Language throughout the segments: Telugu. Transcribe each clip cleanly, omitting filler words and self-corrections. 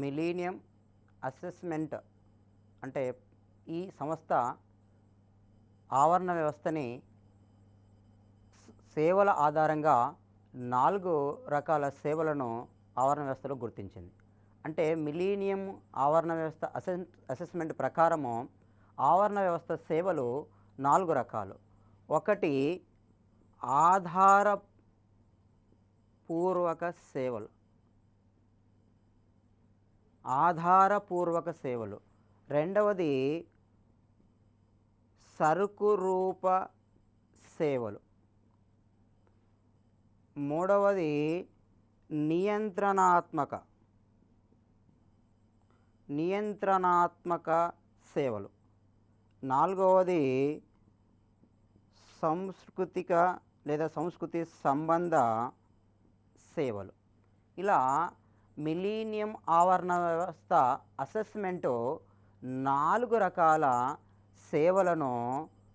మిలీనియం అసెస్మెంట్ అంటే ఈ సంస్థ ఆవరణ వ్యవస్థని సేవల ఆధారంగా 4 రకాల సేవలను ఆవరణ వ్యవస్థలో గుర్తించింది. అంటే మిలీనియం ఆవరణ వ్యవస్థ అసెస్మెంట్ ప్రకారము ఆవరణ వ్యవస్థ సేవలు 4 రకాలు. ఒకటి ఆధారపూర్వక సేవలు. రెండవది సరుకు రూప సేవలు. మూడవది నియంత్రణాత్మక సేవలు. నాలుగవది సాంస్కృతిక లేదా సంస్కృతి సంబంధ సేవలు. ఇలా మిలీనియం ఆవరణ వ్యవస్థ అసెస్మెంటు 4 రకాల సేవలను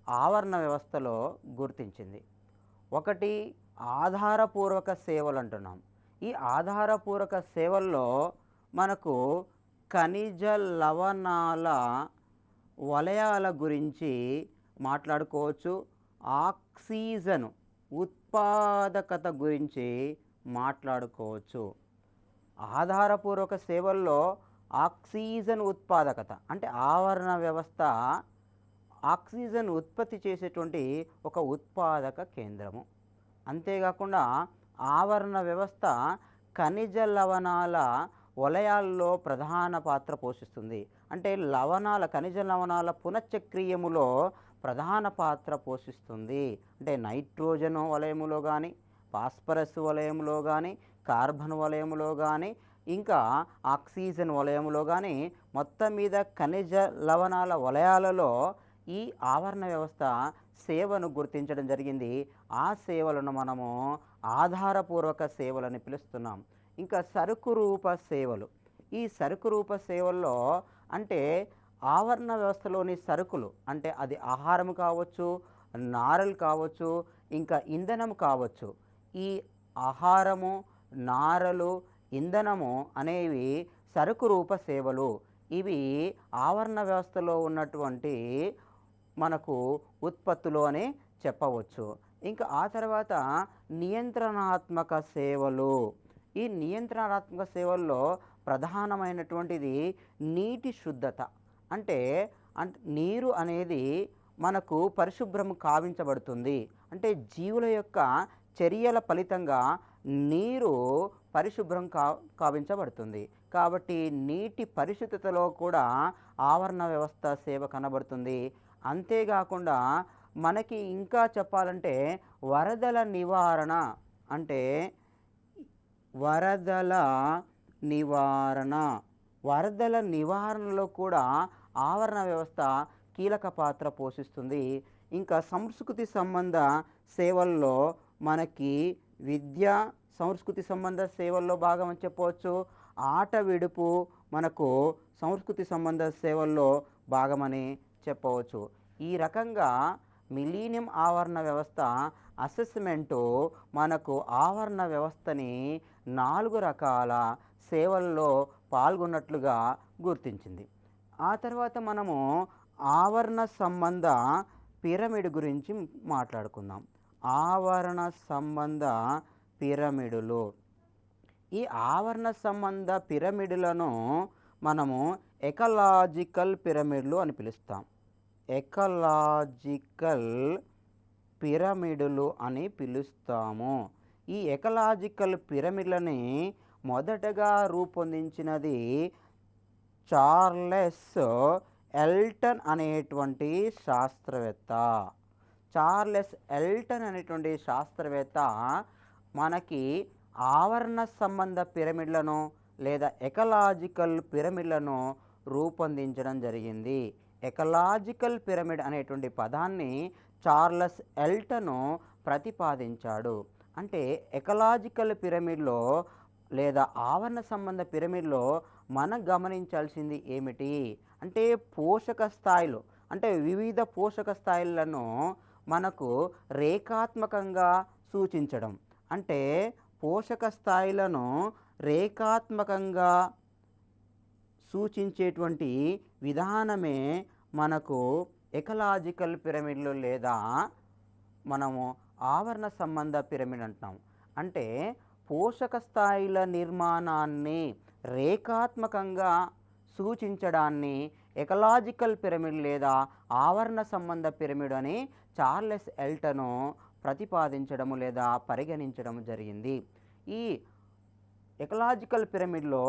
ఆవరణ వ్యవస్థలో గుర్తించింది. ఒకటి ఆధారపూర్వక సేవలు అంటున్నాం. ఈ ఆధారపూర్వక సేవల్లో మనకు ఖనిజ లవణాల వలయాల గురించి మాట్లాడుకోవచ్చు. ఆక్సిజన్ ఉత్పాదకత గురించి మాట్లాడుకోవచ్చు. ఆధారపూర్వక సేవల్లో ఆక్సిజన్ ఉత్పాదకత అంటే ఆవరణ వ్యవస్థ ఆక్సిజన్ ఉత్పత్తి చేసేటువంటి ఒక ఉత్పాదక కేంద్రము. అంతేకాకుండా ఆవరణ వ్యవస్థ ఖనిజ లవణాల వలయాల్లో ప్రధాన పాత్ర పోషిస్తుంది. అంటే ఖనిజ లవణాల పునశ్చక్రీయములో ప్రధాన పాత్ర పోషిస్తుంది. అంటే నైట్రోజన్ వలయములో కానీ, ఫాస్ఫరస్ వలయములో కానీ, కార్బన్ వలయములో కానీ, ఇంకా ఆక్సిజన్ వలయములో కానీ మొత్తం మీద ఖనిజ లవణాల వలయాలలో ఈ ఆవరణ వ్యవస్థ సేవను గుర్తించడం జరిగింది. ఆ సేవలను మనము ఆధారపూర్వక సేవలని పిలుస్తున్నాం. ఇంకా సరుకు రూప సేవలు. ఈ సరుకు రూప సేవల్లో అంటే ఆవరణ వ్యవస్థలోని సరుకులు అంటే అది ఆహారం కావచ్చు, నారలు కావచ్చు, ఇంకా ఇంధనం కావచ్చు. ఈ ఆహారము, నారలు, ఇంధనము అనేవి సరుకు రూప సేవలు. ఇవి ఆవరణ వ్యవస్థలో ఉన్నటువంటి మనకు ఉత్పత్తులు అని చెప్పవచ్చు. ఇంకా ఆ తర్వాత నియంత్రణాత్మక సేవలు. ఈ నియంత్రణాత్మక సేవల్లో ప్రధానమైనటువంటిది నీటి శుద్ధత. అంటే నీరు అనేది మనకు పరిశుభ్రం కావించబడుతుంది. అంటే జీవుల యొక్క చర్యల ఫలితంగా నీరు పరిశుభ్రం కావించబడుతుంది. కాబట్టి నీటి పరిశుద్ధతలో కూడా ఆవరణ వ్యవస్థ సేవ కనబడుతుంది. అంతేకాకుండా మనకి ఇంకా చెప్పాలంటే వరదల నివారణ అంటే వరదల నివారణలో కూడా ఆవరణ వ్యవస్థ కీలక పాత్ర పోషిస్తుంది. ఇంకా సంస్కృతి సంబంధ సేవల్లో మనకి విద్య సంస్కృతి సంబంధ సేవల్లో భాగం అని చెప్పవచ్చు. ఆట విడుపు మనకు సంస్కృతి సంబంధ సేవల్లో భాగమని చెప్పవచ్చు. ఈ రకంగా మిలీనియం ఆవరణ వ్యవస్థ అసెస్మెంటు మనకు ఆవరణ వ్యవస్థని 4 రకాల సేవల్లో పాల్గొన్నట్లుగా గుర్తించింది. ఆ తర్వాత మనము ఆవరణ సంబంధ పిరమిడ్ గురించి మాట్లాడుకుందాం. ఆవరణ సంబంధ పిరమిడులు. ఈ ఆవరణ సంబంధ పిరమిడులను మనము ఎకలాజికల్ పిరమిడ్లు అని పిలుస్తాం. ఎకలాజికల్ పిరమిడులు అని పిలుస్తాము. ఈ ఎకలాజికల్ పిరమిడ్లని మొదటగా రూపొందించినది చార్లెస్ ఎల్టన్ అనేటువంటి శాస్త్రవేత్త. చార్లెస్ ఎల్టన్ అనేటువంటి శాస్త్రవేత్త మనకి ఆవరణ సంబంధ పిరమిడ్లను లేదా ఎకలాజికల్ పిరమిడ్లను రూపొందించడం జరిగింది. ఎకలాజికల్ పిరమిడ్ అనేటువంటి పదాన్ని చార్లెస్ ఎల్టన్ ప్రతిపాదించాడు. అంటే ఎకలాజికల్ పిరమిడ్లో లేదా ఆవరణ సంబంధ పిరమిడ్లో మనం గమనించాల్సింది ఏమిటి అంటే పోషక స్థాయిలు అంటే వివిధ పోషక స్థాయిలను మనకు రేఖాత్మకంగా సూచించడం. అంటే పోషక స్థాయిలను రేఖాత్మకంగా సూచించేటువంటి విధానమే మనకు ఎకలాజికల్ పిరమిడ్లు లేదా మనము ఆవరణ సంబంధ పిరమిడ్ అంటున్నాం. అంటే పోషక స్థాయిల నిర్మాణాన్ని రేఖాత్మకంగా సూచించడాన్ని ఎకలాజికల్ పిరమిడ్ లేదా ఆవరణ సంబంధ పిరమిడ్ అని చార్లెస్ ఎల్టన్ ప్రతిపాదించడము లేదా పరిగణించడం జరిగింది. ఈ ఎకలాజికల్ పిరమిడ్లో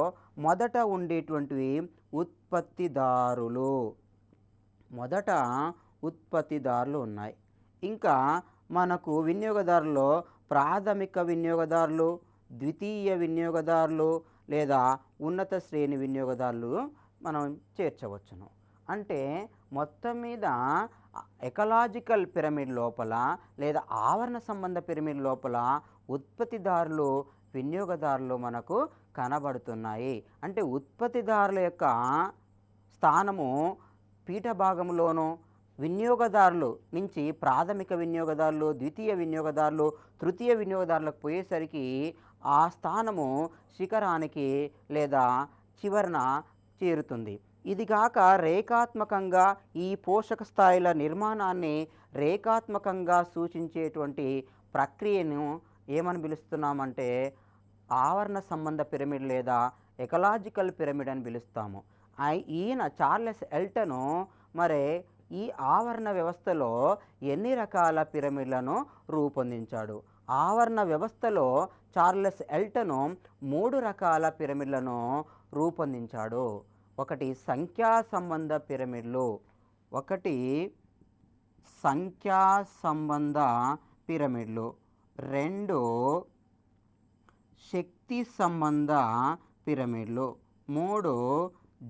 మొదట ఉండేటువంటివి ఉత్పత్తిదారులు ఉన్నాయి. ఇంకా మనకు వినియోగదారుల్లో ప్రాథమిక వినియోగదారులు, ద్వితీయ వినియోగదారులు లేదా ఉన్నత శ్రేణి వినియోగదారులు మనం చేర్చవచ్చును. అంటే మొత్తం మీద ఎకలాజికల్ పిరమిడ్ లోపల లేదా ఆవరణ సంబంధ పిరమిడ్ లోపల ఉత్పత్తిదారులు, వినియోగదారులు మనకు కనబడుతున్నాయి. అంటే ఉత్పత్తిదారుల యొక్క స్థానము పీఠ భాగంలోనూ, వినియోగదారులు నుంచి ప్రాథమిక వినియోగదారులు, ద్వితీయ వినియోగదారులు, తృతీయ వినియోగదారులకు పోయేసరికి ఆ స్థానము శిఖరానికి లేదా చివరన చేరుతుంది. ఇది కాక రేఖాత్మకంగా ఈ పోషక స్థాయిల నిర్మాణాన్ని రేఖాత్మకంగా సూచించేటువంటి ప్రక్రియను ఏమని పిలుస్తున్నామంటే ఆవరణ సంబంధ పిరమిడ్ లేదా ఎకలాజికల్ పిరమిడ్ అని పిలుస్తాము. ఈయన చార్లెస్ ఎల్టన్ మరి ఈ ఆవరణ వ్యవస్థలో ఎన్ని రకాల పిరమిడ్లను రూపొందించాడు? ఆవరణ వ్యవస్థలో చార్లెస్ ఎల్టన్ 3 రకాల పిరమిడ్లను రూపొందించాడు. ఒకటి సంఖ్యా సంబంధ పిరమిడ్లు, రెండు శక్తి సంబంధ పిరమిడ్లు, 3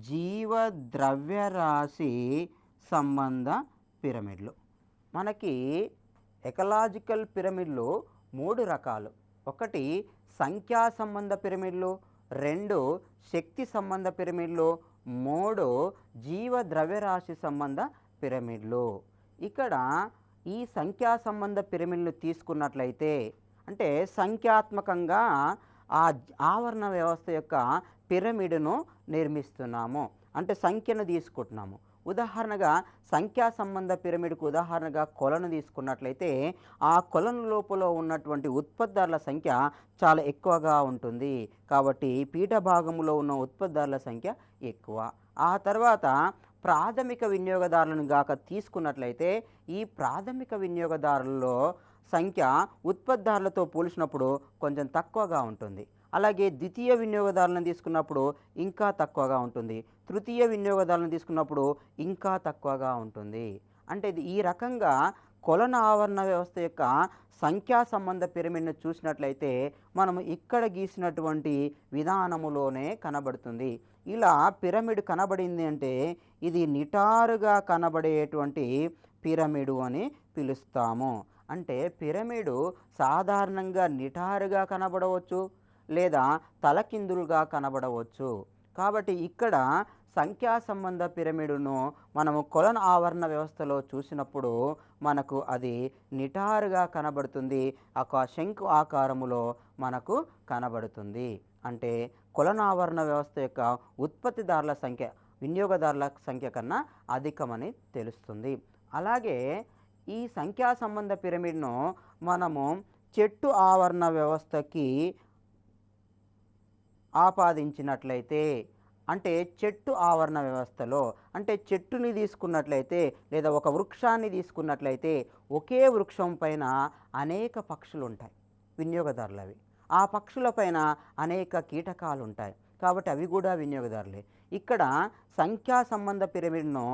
జీవ ద్రవ్యరాశి సంబంధ పిరమిడ్లు. మనకి ఎకలాజికల్ పిరమిడ్లు 3 రకాలు. ఒకటి సంఖ్యా సంబంధ పిరమిడ్లు, 2 శక్తి సంబంధ పిరమిడ్లు, 3 జీవ ద్రవ్యరాశి సంబంధ పిరమిడ్లు. ఇక్కడ ఈ సంఖ్యా సంబంధ పిరమిడ్లు తీసుకున్నట్లయితే అంటే సంఖ్యాత్మకంగా ఆ ఆవరణ వ్యవస్థ యొక్క పిరమిడ్ను నిర్మిస్తున్నాము. అంటే సంఖ్యను తీసుకుంటున్నాము. ఉదాహరణగా సంఖ్యా సంబంధ పిరమిడ్కు ఉదాహరణగా కొలను తీసుకున్నట్లయితే ఆ కొలను లోపల ఉన్నటువంటి ఉత్పత్తిదారుల సంఖ్య చాలా ఎక్కువగా ఉంటుంది. కాబట్టి పీఠ భాగంలో ఉన్న ఉత్పత్తిదారుల సంఖ్య ఎక్కువ. ఆ తర్వాత ప్రాథమిక వినియోగదారులను గాక తీసుకున్నట్లయితే ఈ ప్రాథమిక వినియోగదారులలో సంఖ్య ఉత్పత్తిదారులతో పోల్చినప్పుడు కొంచెం తక్కువగా ఉంటుంది. అలాగే ద్వితీయ వినియోగదారులను తీసుకున్నప్పుడు ఇంకా తక్కువగా ఉంటుంది. తృతీయ వినియోగదారులను తీసుకున్నప్పుడు ఇంకా తక్కువగా ఉంటుంది. అంటే ఈ రకంగా కొలన ఆవరణ వ్యవస్థ యొక్క సంఖ్యా సంబంధ పిరమిడ్ను చూసినట్లయితే మనము ఇక్కడ గీసినటువంటి విధానములోనే కనబడుతుంది. ఇలా పిరమిడ్ కనబడింది అంటే ఇది నిటారుగా కనబడేటువంటి పిరమిడ్ అని పిలుస్తాము. అంటే పిరమిడ్ సాధారణంగా నిటారుగా కనబడవచ్చు లేదా తలకిందులుగా కనబడవచ్చు. కాబట్టి ఇక్కడ సంఖ్యా సంబంధ పిరమిడ్ను మనము కొలన ఆవరణ వ్యవస్థలో చూసినప్పుడు మనకు అది నిటారుగా కనబడుతుంది, ఒక శంకు ఆకారములో మనకు కనబడుతుంది. అంటే కొలన ఆవరణ వ్యవస్థ యొక్క ఉత్పత్తిదారుల సంఖ్య వినియోగదారుల సంఖ్య కన్నా అధికమని తెలుస్తుంది. అలాగే ఈ సంఖ్యా సంబంధ పిరమిడ్ను మనము చెట్టు ఆవరణ వ్యవస్థకి ఆపాదించినట్లయితే అంటే చెట్టు ఆవరణ వ్యవస్థలో అంటే చెట్టుని తీసుకున్నట్లయితే లేదా ఒక వృక్షాన్ని తీసుకున్నట్లయితే ఒకే వృక్షం పైన అనేక పక్షులు ఉంటాయి, వినియోగదారులవి. ఆ పక్షుల పైన అనేక కీటకాలు ఉంటాయి, కాబట్టి అవి కూడా వినియోగదారులే. ఇక్కడ సంఖ్యా సంబంధ పిరమిడ్ను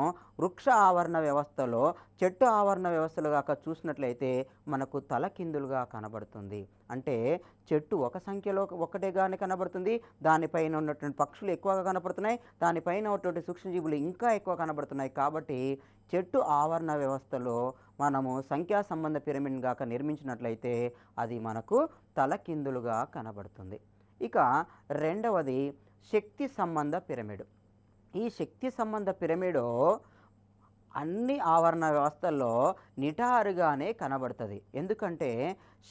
వృక్ష ఆవరణ వ్యవస్థలో చెట్టు ఆవరణ వ్యవస్థలో కాక చూసినట్లయితే మనకు తలకిందులుగా కనబడుతుంది. అంటే చెట్టు ఒక సంఖ్యలో ఒకటేగానే కనబడుతుంది, దానిపైన ఉన్నటువంటి పక్షులు ఎక్కువగా కనబడుతున్నాయి, దానిపైన ఉన్నటువంటి సూక్ష్మజీవులు ఇంకా ఎక్కువ కనబడుతున్నాయి. కాబట్టి చెట్టు ఆవరణ వ్యవస్థలో మనము సంఖ్యా సంబంధ పిరమిడ్ కాక నిర్మించినట్లయితే అది మనకు తలకిందులుగా కనబడుతుంది. ఇక రెండవది శక్తి సంబంధ పిరమిడ్. ఈ శక్తి సంబంధ పిరమిడ్ అన్ని ఆవరణ వ్యవస్థల్లో నిటారుగానే కనబడుతుంది. ఎందుకంటే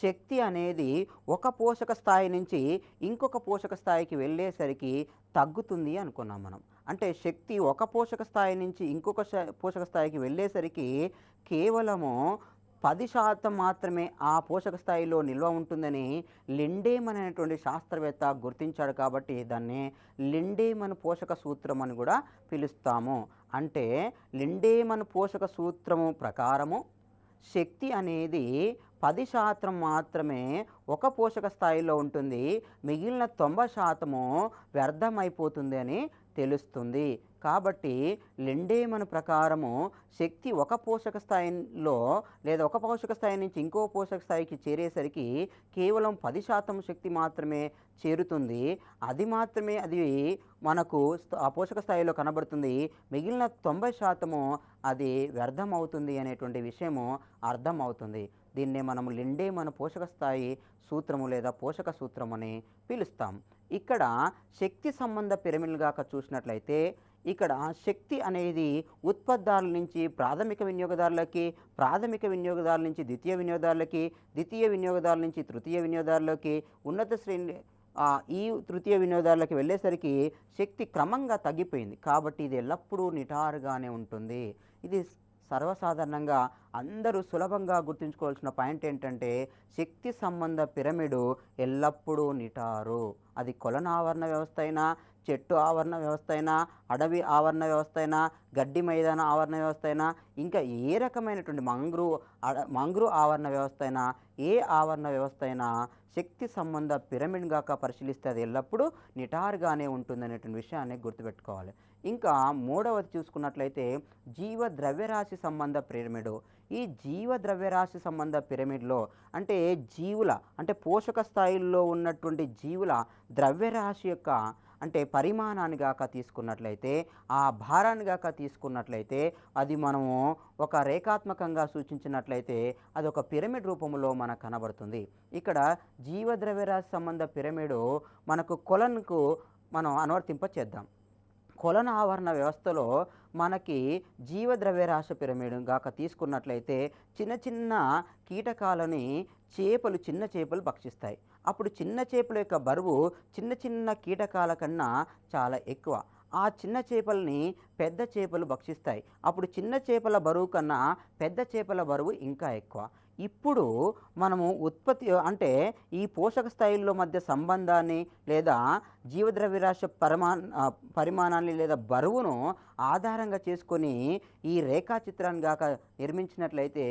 శక్తి అనేది ఒక పోషక స్థాయి నుంచి ఇంకొక పోషక స్థాయికి వెళ్ళేసరికి తగ్గుతుంది అనుకున్నాం మనం. అంటే శక్తి ఒక పోషక స్థాయి నుంచి ఇంకొక పోషక స్థాయికి వెళ్ళేసరికి కేవలము 10% మాత్రమే ఆ పోషక స్థాయిలో నిల్వ ఉంటుందని లిండేమన్ అనేటువంటి శాస్త్రవేత్త గుర్తించాడు కాబట్టి దాన్ని లిండేమన్ పోషక సూత్రం అని కూడా పిలుస్తాము. అంటే లిండేమన్ పోషక సూత్రము ప్రకారము శక్తి అనేది 10% మాత్రమే ఒక పోషక స్థాయిలో ఉంటుంది, మిగిలిన 90% వ్యర్థమైపోతుంది అని తెలుస్తుంది. కాబట్టి లిండేమన్ ప్రకారము శక్తి ఒక పోషక స్థాయిలో లేదా ఒక పోషక స్థాయి నుంచి ఇంకో పోషక స్థాయికి చేరేసరికి కేవలం 10% శక్తి మాత్రమే చేరుతుంది. అది మాత్రమే అది మనకు ఆ పోషక స్థాయిలో కనబడుతుంది. మిగిలిన 90% అది వ్యర్థమవుతుంది అనేటువంటి విషయము అర్థమవుతుంది. దీన్నే మనము లిండేమన్ పోషక స్థాయి సూత్రము లేదా పోషక సూత్రం అని పిలుస్తాం. ఇక్కడ శక్తి సంబంధ పిరమిడ్లు గాక చూసినట్లయితే ఇక్కడ శక్తి అనేది ఉత్పత్తిదారుల నుంచి ప్రాథమిక వినియోగదారులకి, ప్రాథమిక వినియోగదారుల నుంచి ద్వితీయ వినియోగదారులకి, ద్వితీయ వినియోగదారుల నుంచి తృతీయ వినియోగదారులకి, ఉన్నత శ్రేణి ఈ తృతీయ వినియోగదారులకి వెళ్ళేసరికి శక్తి క్రమంగా తగ్గిపోయింది. కాబట్టి ఇది ఎల్లప్పుడూ నిటారుగానే ఉంటుంది. ఇది సర్వసాధారణంగా అందరూ సులభంగా గుర్తుంచుకోవాల్సిన పాయింట్ ఏంటంటే శక్తి సంబంధ పిరమిడు ఎల్లప్పుడూ నిటారు. అది కొలన ఆవరణ వ్యవస్థ అయినా, చెట్టు ఆవరణ వ్యవస్థ అయినా, అడవి ఆవరణ వ్యవస్థ అయినా, గడ్డి మైదాన ఆవరణ వ్యవస్థ అయినా, ఇంకా ఏ రకమైనటువంటి మంగ్రూ ఆవరణ వ్యవస్థ అయినా, ఏ ఆవరణ వ్యవస్థ అయినా శక్తి సంబంధ పిరమిడ్ గాక పరిశీలిస్తే అది ఎల్లప్పుడూ నిటారుగానే ఉంటుందనేటువంటి విషయాన్ని గుర్తుపెట్టుకోవాలి. ఇంకా మూడవది చూసుకున్నట్లయితే జీవ ద్రవ్యరాశి సంబంధ పిరమిడు. ఈ జీవ ద్రవ్యరాశి సంబంధ పిరమిడ్లో అంటే జీవుల అంటే పోషక స్థాయిల్లో ఉన్నటువంటి జీవుల ద్రవ్యరాశి యొక్క అంటే పరిమాణాన్ని గాక తీసుకున్నట్లయితే, ఆ భారాన్ని గాక తీసుకున్నట్లయితే అది మనము ఒక రేఖాత్మకంగా సూచించినట్లయితే అది ఒక పిరమిడ్ రూపంలో మనకు కనబడుతుంది. ఇక్కడ జీవ ద్రవ్యరాశి సంబంధ పిరమిడు మనకు కొలన్కు మనం అనువర్తింప చేద్దాం. కొలన ఆవరణ వ్యవస్థలో మనకి జీవ ద్రవ్యరాశి పిరమిడ్ గాక తీసుకున్నట్లయితే చిన్న చిన్న కీటకాలని చిన్న చేపలు భక్షిస్తాయి. అప్పుడు చిన్న చేపల యొక్క బరువు చిన్న చిన్న కీటకాల కన్నా చాలా ఎక్కువ. ఆ చిన్న చేపల్ని పెద్ద చేపలు భక్షిస్తాయి. అప్పుడు చిన్న చేపల బరువు కన్నా పెద్ద చేపల బరువు ఇంకా ఎక్కువ. ఇప్పుడు మనము ఉత్పత్తి అంటే ఈ పోషక స్థాయిల్లో మధ్య సంబంధాన్ని లేదా జీవద్రవ్యరాశి పరిమాణాన్ని లేదా బరువును ఆధారంగా చేసుకొని ఈ రేఖాచిత్రాన్ని గాక నిర్మించినట్లయితే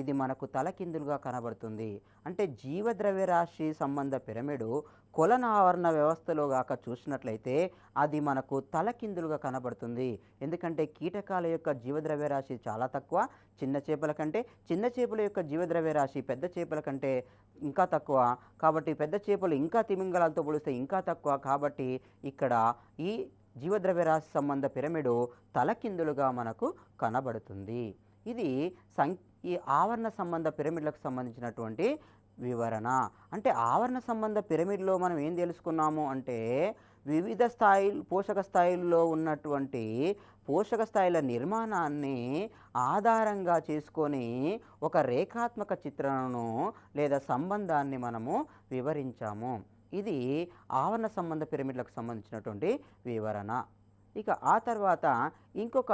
ఇది మనకు తలకిందులుగా కనబడుతుంది. అంటే జీవద్రవ్యరాశి సంబంధ పిరమిడు కొలన ఆవరణ వ్యవస్థలో గాక చూసినట్లయితే అది మనకు తలకిందులుగా కనబడుతుంది. ఎందుకంటే కీటకాల యొక్క జీవద్రవ్యరాశి చాలా తక్కువ చిన్న చేపల కంటే, చిన్న చేపల యొక్క జీవద్రవ్యరాశి పెద్ద చేపల కంటే ఇంకా తక్కువ. కాబట్టి పెద్ద చేపలు ఇంకా తిమింగలాలతో పోలిస్తే ఇంకా తక్కువ. కాబట్టి ఇక్కడ ఈ జీవద్రవ్యరాశి సంబంధ పిరమిడు తలకిందులుగా మనకు కనబడుతుంది. ఇది ఈ ఆవరణ సంబంధ పిరమిడ్లకు సంబంధించినటువంటి వివరణ. అంటే ఆవరణ సంబంధ పిరమిడ్లో మనం ఏం తెలుసుకున్నాము అంటే వివిధ పోషక స్థాయిల్లో ఉన్నటువంటి పోషక స్థాయిల నిర్మాణాన్ని ఆధారంగా చేసుకొని ఒక రేఖాత్మక చిత్రణను లేదా సంబంధాన్ని మనము వివరించాము. ఇది ఆవరణ సంబంధ పిరమిడ్లకు సంబంధించినటువంటి వివరణ. ఇక ఆ తర్వాత ఇంకొక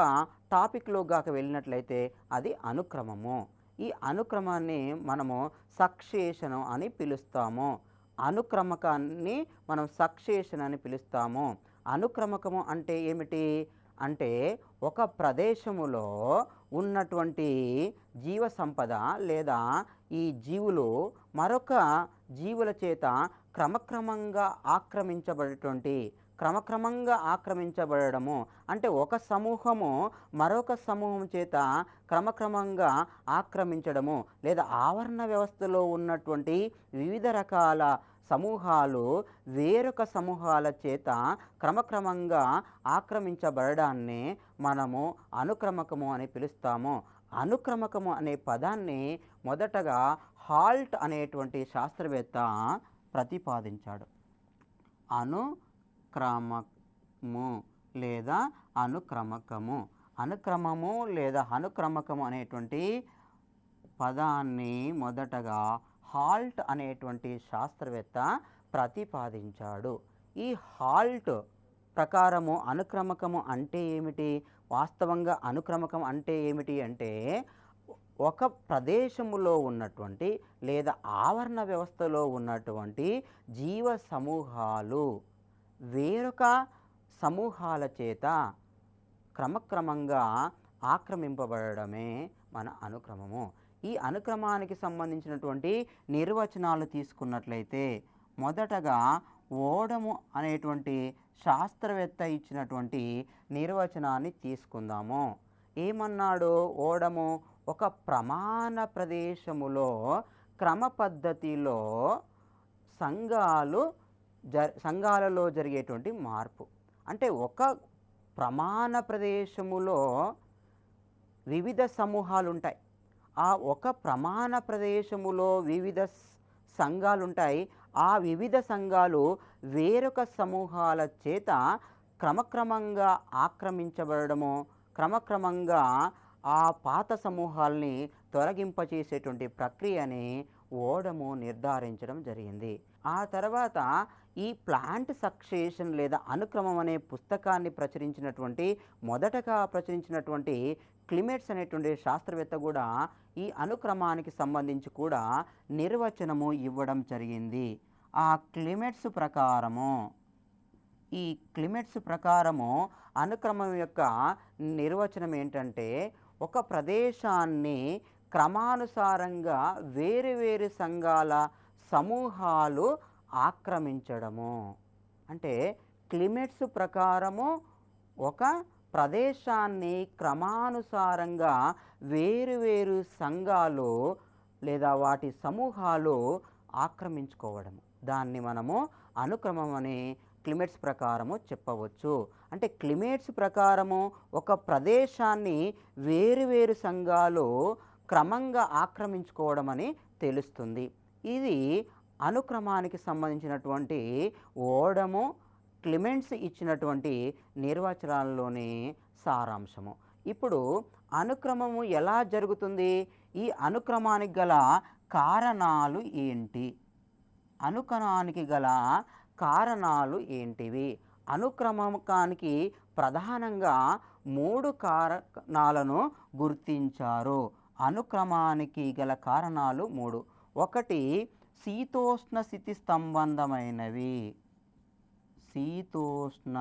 టాపిక్లో గాక వెళ్ళినట్లయితే అది అనుక్రమము. ఈ అనుక్రమాన్ని మనము సక్సేషన్ అని పిలుస్తాము. అనుక్రమకాన్ని మనం సక్సేషన్ అని పిలుస్తాము. అనుక్రమకము అంటే ఏమిటి అంటే ఒక ప్రదేశములో ఉన్నటువంటి జీవ సంపద లేదా ఈ జీవులు మరొక జీవుల చేత క్రమక్రమంగా ఆక్రమించబడము. అంటే ఒక సమూహము మరొక సమూహం చేత క్రమక్రమంగా ఆక్రమించడము లేదా ఆవరణ వ్యవస్థలో ఉన్నటువంటి వివిధ రకాల సమూహాలు వేరొక సమూహాల చేత క్రమక్రమంగా ఆక్రమించబడడాన్ని మనము అనుక్రమకము అని పిలుస్తాము. అనుక్రమకము అనే పదాన్ని మొదటగా హాల్ట్ అనేటువంటి శాస్త్రవేత్త ప్రతిపాదించాడు. అనుక్రమము లేదా అనుక్రమము లేదా అనుక్రమకము అనేటువంటి పదాన్ని మొదటగా హాల్ట్ అనేటువంటి శాస్త్రవేత్త ప్రతిపాదించాడు. ఈ హాల్ట్ ప్రకారము అనుక్రమకము అంటే ఏమిటి? వాస్తవంగా అనుక్రమకం అంటే ఏమిటి అంటే, ఒక ప్రదేశములో ఉన్నటువంటి లేదా ఆవరణ వ్యవస్థలో ఉన్నటువంటి జీవ సమూహాలు వేరొక సమూహాల చేత క్రమక్రమంగా ఆక్రమింపబడడమే మన అనుక్రమము. ఈ అనుక్రమానికి సంబంధించినటువంటి నిర్వచనాలు తీసుకున్నట్లయితే, మొదటగా ఓడము అనేటువంటి శాస్త్రవేత్త ఇచ్చినటువంటి నిర్వచనాన్ని తీసుకుందాము. ఏమన్నాడు ఓడము? ఒక ప్రమాణ ప్రదేశములో క్రమ పద్ధతిలో సంఘాలలో జరిగేటువంటి మార్పు. అంటే ఒక ప్రమాణ ప్రదేశములో వివిధ సమూహాలుంటాయి. ఆ ఒక ప్రమాణ ప్రదేశములో వివిధ సంఘాలుంటాయి. ఆ వివిధ సంఘాలు వేరొక సమూహాల చేత క్రమక్రమంగా ఆక్రమించబడము, క్రమక్రమంగా ఆ పాత సమూహాల్ని తొలగింపచేసేటువంటి ప్రక్రియని ఓడము నిర్ధారించడం జరిగింది. ఆ తర్వాత ఈ ప్లాంట్ సక్సేషన్ లేదా అనుక్రమం అనే పుస్తకాన్ని మొదటగా ప్రచురించినటువంటి క్లిమెట్స్ అనేటువంటి శాస్త్రవేత్త కూడా ఈ అనుక్రమానికి సంబంధించి కూడా నిర్వచనము ఇవ్వడం జరిగింది. ఆ క్లిమెట్స్ ప్రకారము అనుక్రమం యొక్క నిర్వచనం ఏంటంటే, ఒక ప్రదేశాన్ని క్రమానుసారంగా వేరు సంఘాల సమూహాలు ఆక్రమించడము. అంటే క్లిమెట్స్ ప్రకారము ఒక ప్రదేశాన్ని క్రమానుసారంగా వేరు సంఘాలు లేదా వాటి సమూహాలు ఆక్రమించుకోవడము. దాన్ని మనము అనుక్రమం అని క్లిమెట్స్ ప్రకారము చెప్పవచ్చు. అంటే క్లిమెట్స్ ప్రకారము ఒక ప్రదేశాన్ని వేరు సంఘాలు క్రమంగా ఆక్రమించుకోవడం అని తెలుస్తుంది. ఇది అనుక్రమానికి సంబంధించినటువంటి ఓడము క్లిమెట్స్ ఇచ్చినటువంటి నిర్వచనాల్లోని సారాంశము. ఇప్పుడు అనుక్రమము ఎలా జరుగుతుంది? ఈ అనుక్రమానికి గల కారణాలు ఏంటి? అనుక్రమానికి గల కారణాలు ఏంటివి? అనుక్రమకానికి ప్రధానంగా 3 కారణాలను గుర్తించారు. అనుక్రమానికి గల కారణాలు 3. 1 శీతోష్ణ స్థితి సంబంధమైనవి. శీతోష్ణ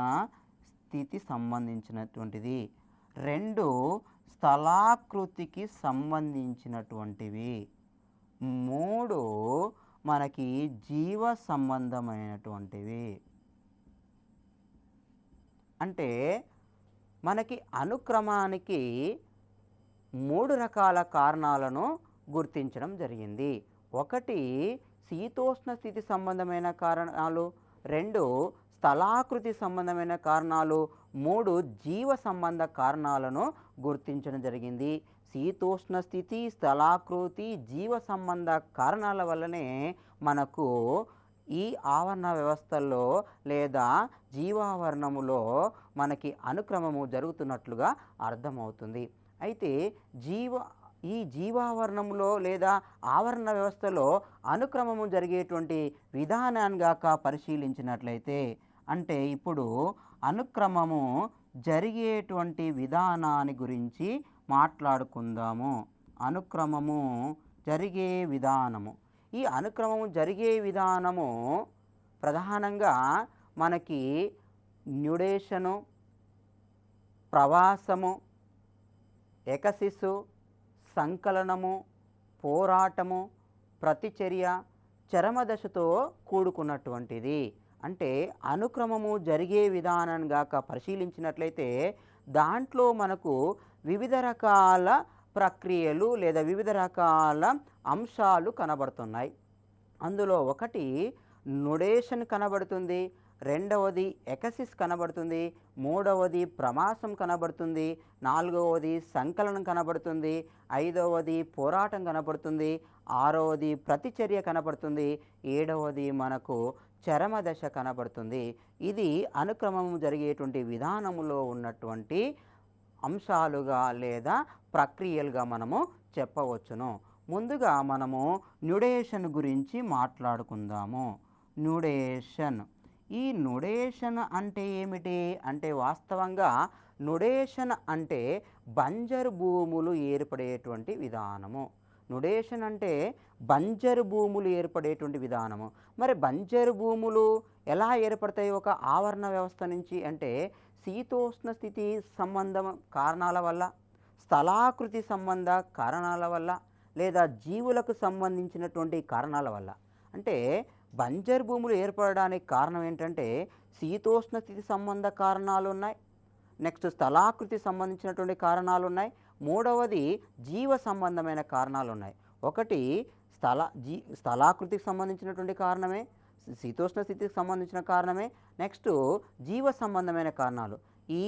స్థితి సంబంధించినటువంటిది. 2 స్థలాకృతికి సంబంధించినటువంటివి. 3 మనకి జీవ సంబంధమైనటువంటివి. అంటే మనకి అనుక్రమానికి 3 రకాల కారణాలను గుర్తించడం జరిగింది. 1 శీతోష్ణ స్థితి సంబంధమైన కారణాలు, 2 స్థలాకృతి సంబంధమైన కారణాలు, 3 జీవ సంబంధ కారణాలను గుర్తించడం జరిగింది. శీతోష్ణ స్థితి, స్థలాకృతి, జీవ సంబంధ కారణాల వల్లనే మనకు ఈ ఆవరణ వ్యవస్థల్లో లేదా జీవావరణములో మనకి అనుక్రమము జరుగుతున్నట్లుగా అర్థమవుతుంది. అయితే ఈ జీవావరణంలో లేదా ఆవరణ వ్యవస్థలో అనుక్రమము జరిగేటువంటి విధానాన్ని గాక పరిశీలించినట్లయితే, అంటే ఇప్పుడు అనుక్రమము జరిగేటువంటి విధానాన్ని గురించి మాట్లాడుకుందాము. అనుక్రమము జరిగే విధానము. ఈ అనుక్రమము జరిగే విధానము ప్రధానంగా మనకి న్యూడేషను, ప్రవాసము, ఎకసిసు, సంకలనము, పోరాటము, ప్రతిచర్య, చరమదశతో కూడుకున్నటువంటిది. అంటే అనుక్రమము జరిగే విధానాన్ని గాక పరిశీలించినట్లయితే దాంట్లో మనకు వివిధ రకాల ప్రక్రియలు లేదా వివిధ రకాల అంశాలు కనబడుతున్నాయి. అందులో 1 నొడేషన్ కనబడుతుంది, 2వది ఎకసిస్ కనబడుతుంది, 3వది ప్రమాసం కనబడుతుంది, 4వది సంకలనం కనబడుతుంది, 5వది పోరాటం కనబడుతుంది, 6వది ప్రతిచర్య కనబడుతుంది, 7వది మనకు చరమదశ కనబడుతుంది. ఇది అనుక్రమము జరిగేటువంటి విధానములో ఉన్నటువంటి అంశాలుగా లేదా ప్రక్రియలుగా మనము చెప్పవచ్చును. ముందుగా మనము న్యూడేషన్ గురించి మాట్లాడుకుందాము. న్యూడేషన్ ఈ నుడేషన్ అంటే ఏమిటి అంటే వాస్తవంగా నుడేషన్ అంటే బంజరు భూములు ఏర్పడేటువంటి విధానము. నుడేషన్ అంటే బంజరు భూములు ఏర్పడేటువంటి విధానము. మరి బంజరు భూములు ఎలా ఏర్పడతాయి ఒక ఆవరణ వ్యవస్థ నుంచి అంటే శీతోష్ణ స్థితి సంబంధం కారణాల వల్ల, స్థలాకృతి సంబంధ కారణాల వల్ల, లేదా జీవులకు సంబంధించినటువంటి కారణాల వల్ల. అంటే బంజరు భూములు ఏర్పడడానికి కారణం ఏంటంటే శీతోష్ణ స్థితి సంబంధ కారణాలు ఉన్నాయి, నెక్స్ట్ స్థలాకృతి సంబంధించినటువంటి కారణాలు ఉన్నాయి, మూడవది జీవ సంబంధమైన కారణాలు ఉన్నాయి. ఒకటి స్థలాకృతికి సంబంధించినటువంటి కారణమే, శీతోష్ణ స్థితికి సంబంధించిన కారణమే, నెక్స్ట్ జీవ సంబంధమైన కారణాలు. ఈ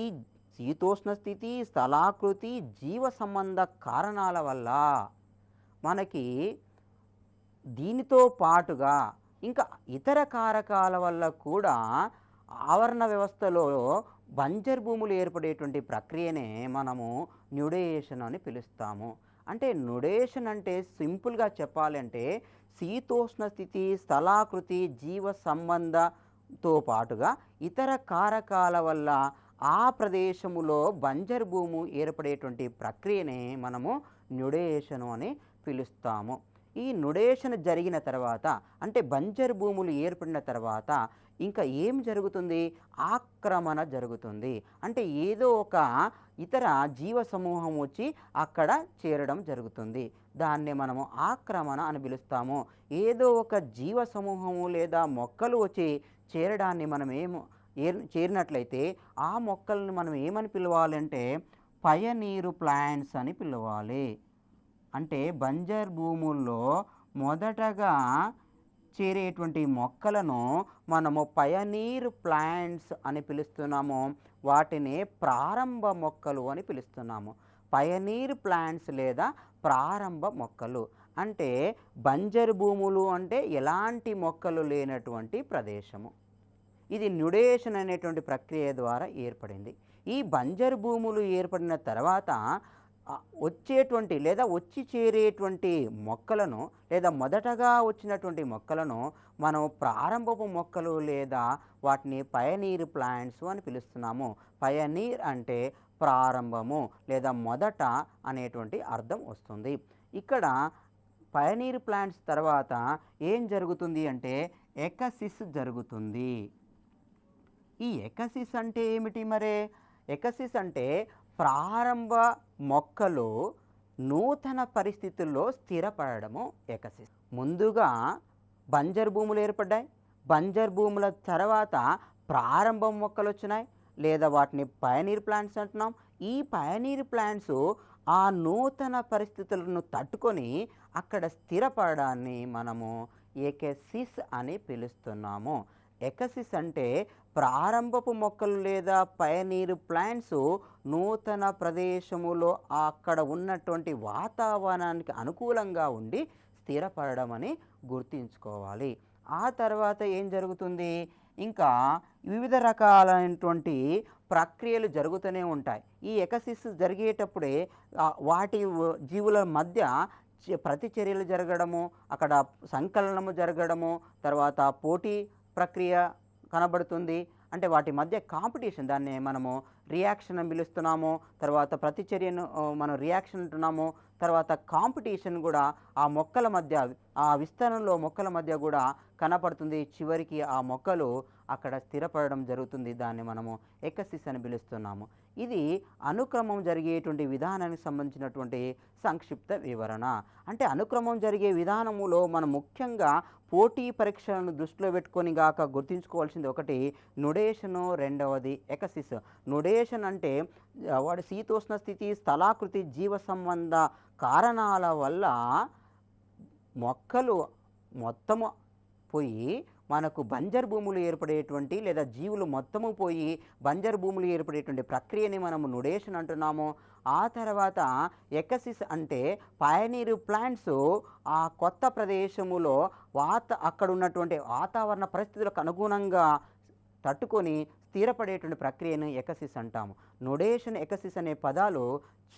శీతోష్ణ స్థితి, స్థలాకృతి, జీవ సంబంధ కారణాల వల్ల మనకి దీనితో పాటుగా ఇంకా ఇతర కారకాల వల్ల కూడా ఆవరణ వ్యవస్థలో బంజరు భూములు ఏర్పడేటువంటి ప్రక్రియనే మనము న్యూడేషన్ అని పిలుస్తాము. అంటే నుడేషన్ అంటే సింపుల్గా చెప్పాలంటే శీతోష్ణ స్థితి, స్థలాకృతి, జీవ సంబంధతో పాటుగా ఇతర కారకాల వల్ల ఆ ప్రదేశములో బంజరు భూము ఏర్పడేటువంటి ప్రక్రియనే మనము న్యూడేషను అని పిలుస్తాము. ఈ నుడేషన్ జరిగిన తర్వాత అంటే బంజరు భూములు ఏర్పడిన తర్వాత ఇంకా ఏం జరుగుతుంది? ఆక్రమణ జరుగుతుంది. అంటే ఏదో ఒక ఇతర జీవ సమూహం వచ్చి అక్కడ చేరడం జరుగుతుంది. దాన్నే మనము ఆక్రమణ అని పిలుస్తాము. ఏదో ఒక జీవ సమూహము లేదా మొక్కలు వచ్చి చేరడాన్ని మనం చేరినట్లయితే ఆ మొక్కలను మనం ఏమని పిలవాలంటే పయనీరు ప్లాంట్స్ అని పిలవాలి. అంటే బంజరు భూముల్లో మొదటగా చేరేటువంటి మొక్కలను మనము పయనీర్ ప్లాంట్స్ అని పిలుస్తున్నాము. వాటిని ప్రారంభ మొక్కలు అని పిలుస్తున్నాము. పయనీర్ ప్లాంట్స్ లేదా ప్రారంభ మొక్కలు అంటే బంజరు భూములు అంటే ఎలాంటి మొక్కలు లేనటువంటి ప్రదేశము. ఇది న్యూడేషన్ అనేటువంటి ప్రక్రియ ద్వారా ఏర్పడింది. ఈ బంజరు భూములు ఏర్పడిన తర్వాత వచ్చేటువంటి లేదా వచ్చి చేరేటువంటి మొక్కలను లేదా మొదటగా వచ్చినటువంటి మొక్కలను మనం ప్రారంభపు మొక్కలు లేదా వాటిని పయనీర్ ప్లాంట్స్ అని పిలుస్తున్నాము. పయనీర్ అంటే ప్రారంభము లేదా మొదట అనేటువంటి అర్థం వస్తుంది. ఇక్కడ పయనీర్ ప్లాంట్స్ తర్వాత ఏం జరుగుతుంది అంటే ఎకసిస్ జరుగుతుంది. ఈ ఎకసిస్ అంటే ఏమిటి మరే? ఎకసిస్ అంటే ప్రారంభ మొక్కలు నూతన పరిస్థితుల్లో స్థిరపడము ఎకసిస్. ముందుగా బంజరు భూములు ఏర్పడ్డాయి. బంజరు భూముల తర్వాత ప్రారంభ మొక్కలు వచ్చినాయి లేదా వాటిని పయనీర్ ప్లాంట్స్ అంటున్నాం. ఈ పయనీర్ ప్లాంట్స్ ఆ నూతన పరిస్థితులను తట్టుకొని అక్కడ స్థిరపడడాన్ని మనము ఎకసిస్ అని పిలుస్తున్నాము. ఎకసిస్ అంటే ప్రారంభపు మొక్కలు లేదా పయనీర్ ప్లాంట్స్ నూతన ప్రదేశములో అక్కడ ఉన్నటువంటి వాతావరణానికి అనుకూలంగా ఉండి స్థిరపడడం అని గుర్తుంచుకోవాలి. ఆ తర్వాత ఏం జరుగుతుంది? ఇంకా వివిధ రకాలైనటువంటి ప్రక్రియలు జరుగుతూనే ఉంటాయి. ఈ ఎకసిస్ జరిగేటప్పుడే వాటి జీవుల మధ్య ప్రతిచర్యలు జరగడము, అక్కడ సంకలనము జరగడము, తర్వాత పోటీ ప్రక్రియ కనబడుతుంది. అంటే వాటి మధ్య కాంపిటీషన్, దాన్ని మనము రియాక్షన్ అని పిలుస్తున్నాము. తర్వాత ప్రతిచర్యను మనం రియాక్షన్ అంటున్నాము. తర్వాత కాంపిటీషన్ కూడా ఆ మొక్కల మధ్య, ఆ విస్తరణలో మొక్కల మధ్య కూడా కనపడుతుంది. చివరికి ఆ మొక్కలు అక్కడ స్థిరపడడం జరుగుతుంది. దాన్ని మనము ఎకసిస్ అని పిలుస్తున్నాము. ఇది అనుక్రమం జరిగేటువంటి విధానానికి సంబంధించినటువంటి సంక్షిప్త వివరణ. అంటే అనుక్రమం జరిగే విధానములో మనం ముఖ్యంగా పోటీ పరీక్షలను దృష్టిలో పెట్టుకొని గాక గుర్తుంచుకోవాల్సింది ఒకటి నుడేషను, రెండవది ఎకసిస్. నుడేషన్ అంటే వాడి శీతోష్ణ స్థితి, స్థలాకృతి, జీవ సంబంధ కారణాల వల్ల మొక్కలు మొత్తము పోయి మనకు బంజరు భూములు ఏర్పడేటువంటి లేదా జీవులు మొత్తము పోయి బంజరు భూములు ఏర్పడేటువంటి ప్రక్రియని మనము నుడేషన్ అంటున్నాము. ఆ తర్వాత ఎకసిస్ అంటే పయనీర్ ప్లాంట్స్ ఆ కొత్త ప్రదేశములో అక్కడ ఉన్నటువంటి వాతావరణ పరిస్థితులకు అనుగుణంగా తట్టుకొని స్థిరపడేటువంటి ప్రక్రియను ఎకసిస్ అంటాము. నొడేషన్, ఎకసిస్ అనే పదాలు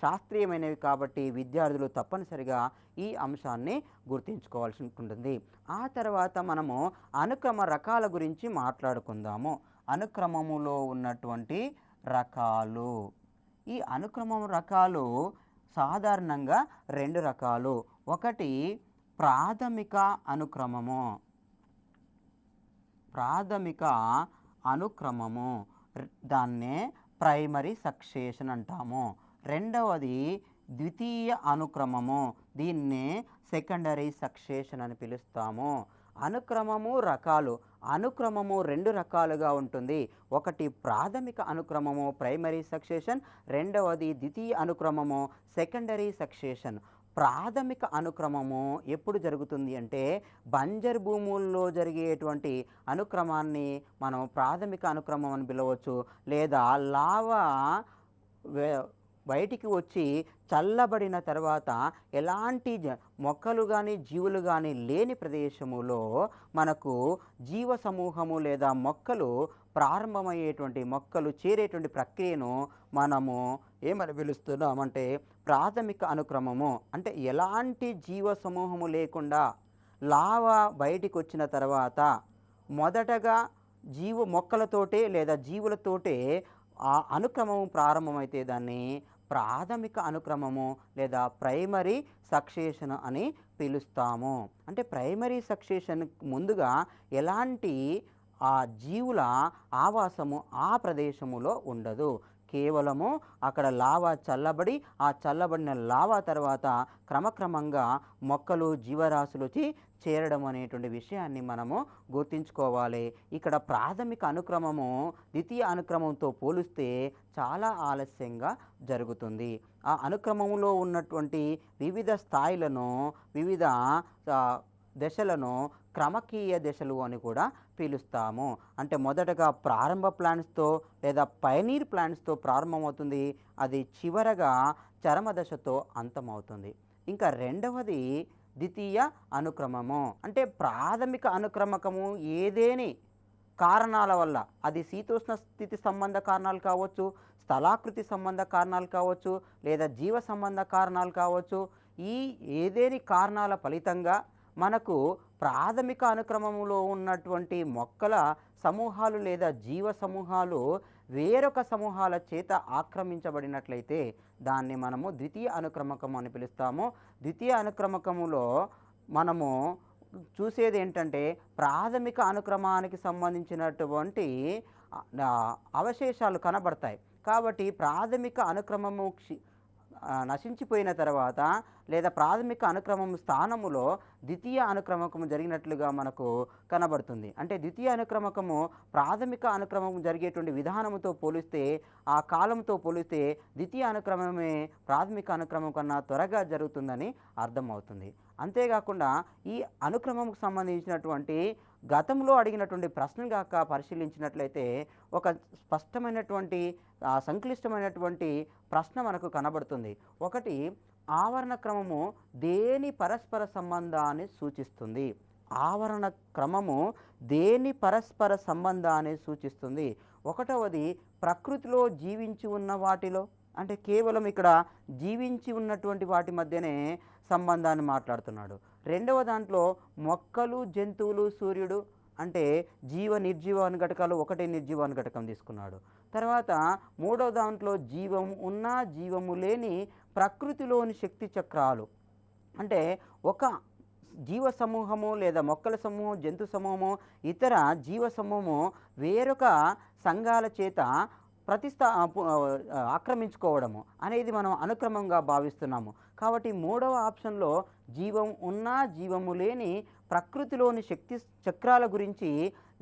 శాస్త్రీయమైనవి కాబట్టి విద్యార్థులు తప్పనిసరిగా ఈ అంశాన్ని గుర్తుంచుకోవాల్సి ఉంటుంది. ఆ తర్వాత మనము అనుక్రమ రకాల గురించి మాట్లాడుకుందాము. అనుక్రమములో ఉన్నటువంటి రకాలు. ఈ అనుక్రమం రకాలు సాధారణంగా 2 రకాలు. ఒకటి ప్రాథమిక అనుక్రమము. ప్రాథమిక అనుక్రమము దాన్నే ప్రైమరీ సక్సెషన్ అంటాము. రెండవది ద్వితీయ అనుక్రమము, దీన్నే సెకండరీ సక్సెషన్ అని పిలుస్తాము. అనుక్రమము రకాలు. అనుక్రమము 2 రకాలుగా ఉంటుంది. ఒకటి ప్రాథమిక అనుక్రమము ప్రైమరీ సక్సెషన్, రెండవది ద్వితీయ అనుక్రమము సెకండరీ సక్సెషన్. ప్రాథమిక అనుక్రమము ఎప్పుడు జరుగుతుంది అంటే బంజరు భూముల్లో జరిగేటువంటి అనుక్రమాన్ని మనం ప్రాథమిక అనుక్రమం అని పిలవచ్చు. లేదా లావా బయటికి వచ్చి చల్లబడిన తర్వాత ఎలాంటి మొక్కలు కానీ జీవులు కానీ లేని ప్రదేశములో మనకు జీవ సమూహము లేదా మొక్కలు ప్రారంభమయ్యేటువంటి, మొక్కలు చేరేటువంటి ప్రక్రియను మనము ఏమని పిలుస్తున్నామంటే ప్రాథమిక అనుక్రమము. అంటే ఎలాంటి జీవ సమూహము లేకుండా లావా బయటికి వచ్చిన తర్వాత మొదటగా మొక్కలతోటే లేదా జీవులతోటే ఆ అనుక్రమము ప్రారంభమైతే దాన్ని ప్రాథమిక అనుక్రమము లేదా ప్రైమరీ సక్సెషన్ అని పిలుస్తాము. అంటే ప్రైమరీ సక్సెషన్ ముందుగా ఎలాంటి ఆ జీవుల ఆవాసము ఆ ప్రదేశములో ఉండదు. కేవలము అక్కడ లావా చల్లబడి ఆ చల్లబడిన లావా తర్వాత క్రమక్రమంగా మొక్కలు జీవరాశులు వచ్చి చేరడం అనేటువంటి విషయాన్ని మనము గుర్తుంచుకోవాలి. ఇక్కడ ప్రాథమిక అనుక్రమము ద్వితీయ అనుక్రమంతో పోలిస్తే చాలా ఆలస్యంగా జరుగుతుంది. ఆ అనుక్రమంలో ఉన్నటువంటి వివిధ స్థాయిలను, వివిధ దశలను క్రమకీయ దశలు అని కూడా పిలుస్తాము. అంటే మొదటగా ప్రారంభ ప్లాంట్స్తో లేదా పయనీర్ ప్లాంట్స్తో ప్రారంభమవుతుంది. అది చివరగా చరమ దశతో అంతమవుతుంది. ఇంకా రెండవది ద్వితీయ అనుక్రమము. అంటే ప్రాథమిక అనుక్రమకము ఏదేని కారణాల వల్ల, అది శీతోష్ణ స్థితి సంబంధ కారణాలు కావచ్చు, స్థలాకృతి సంబంధ కారణాలు కావచ్చు, లేదా జీవ సంబంధ కారణాలు కావచ్చు. ఈ ఏదేని కారణాల ఫలితంగా మనకు ప్రాథమిక అనుక్రమములో ఉన్నటువంటి మొక్కల సమూహాలు లేదా జీవ సమూహాలు వేరొక సమూహాల చేత ఆక్రమించబడినట్లయితే దాన్ని మనము ద్వితీయ అనుక్రమకము అని పిలుస్తాము. ద్వితీయ అనుక్రమకములో మనము చూసేది ఏంటంటే ప్రాథమిక అనుక్రమానికి సంబంధించినటువంటి అవశేషాలు కనబడతాయి. కాబట్టి ప్రాథమిక అనుక్రమము నశించిపోయిన తర్వాత లేదా ప్రాథమిక అనుక్రమం స్థానములో ద్వితీయ అనుక్రమకము జరిగినట్లుగా మనకు కనబడుతుంది. అంటే ద్వితీయ అనుక్రమకము ప్రాథమిక అనుక్రమం జరిగేటువంటి విధానంతో పోలిస్తే, ఆ కాలంతో పోలిస్తే ద్వితీయ అనుక్రమమే ప్రాథమిక అనుక్రమం కన్నా త్వరగా జరుగుతుందని అర్థమవుతుంది. అంతేకాకుండా ఈ అనుక్రమంకు సంబంధించినటువంటి గతంలో అడిగినటువంటి ప్రశ్నలు కాక పరిశీలించినట్లయితే ఒక స్పష్టమైనటువంటి సంక్లిష్టమైనటువంటి ప్రశ్న మనకు కనబడుతుంది. ఒకటి, ఆవరణ క్రమము దేని పరస్పర సంబంధాన్ని సూచిస్తుంది? ఆవరణ క్రమము దేని పరస్పర సంబంధాన్ని సూచిస్తుంది? ఒకటవది, ప్రకృతిలో జీవించి ఉన్న వాటిలో, అంటే కేవలం ఇక్కడ జీవించి ఉన్నటువంటి వాటి మధ్యనే సంబంధాన్ని మాట్లాడుతున్నాడు. రెండవ దాంట్లో మొక్కలు, జంతువులు, సూర్యుడు, అంటే జీవ నిర్జీవ అనుఘటకాలు, ఒకటే నిర్జీవ అనుఘటకం తీసుకున్నాడు. తర్వాత మూడవ దాంట్లో జీవం ఉన్న జీవము లేని ప్రకృతిలోని శక్తి చక్రాలు, అంటే ఒక జీవ సమూహము లేదా మొక్కల సమూహం, జంతు సమూహము, ఇతర జీవ సమూహము వేరొక సంఘాల చేత ఆక్రమించుకోవడము అనేది మనం అనుక్రమంగా భావిస్తున్నాము. కాబట్టి మూడవ ఆప్షన్లో జీవం ఉన్న జీవము లేని ప్రకృతిలోని శక్తి చక్రాల గురించి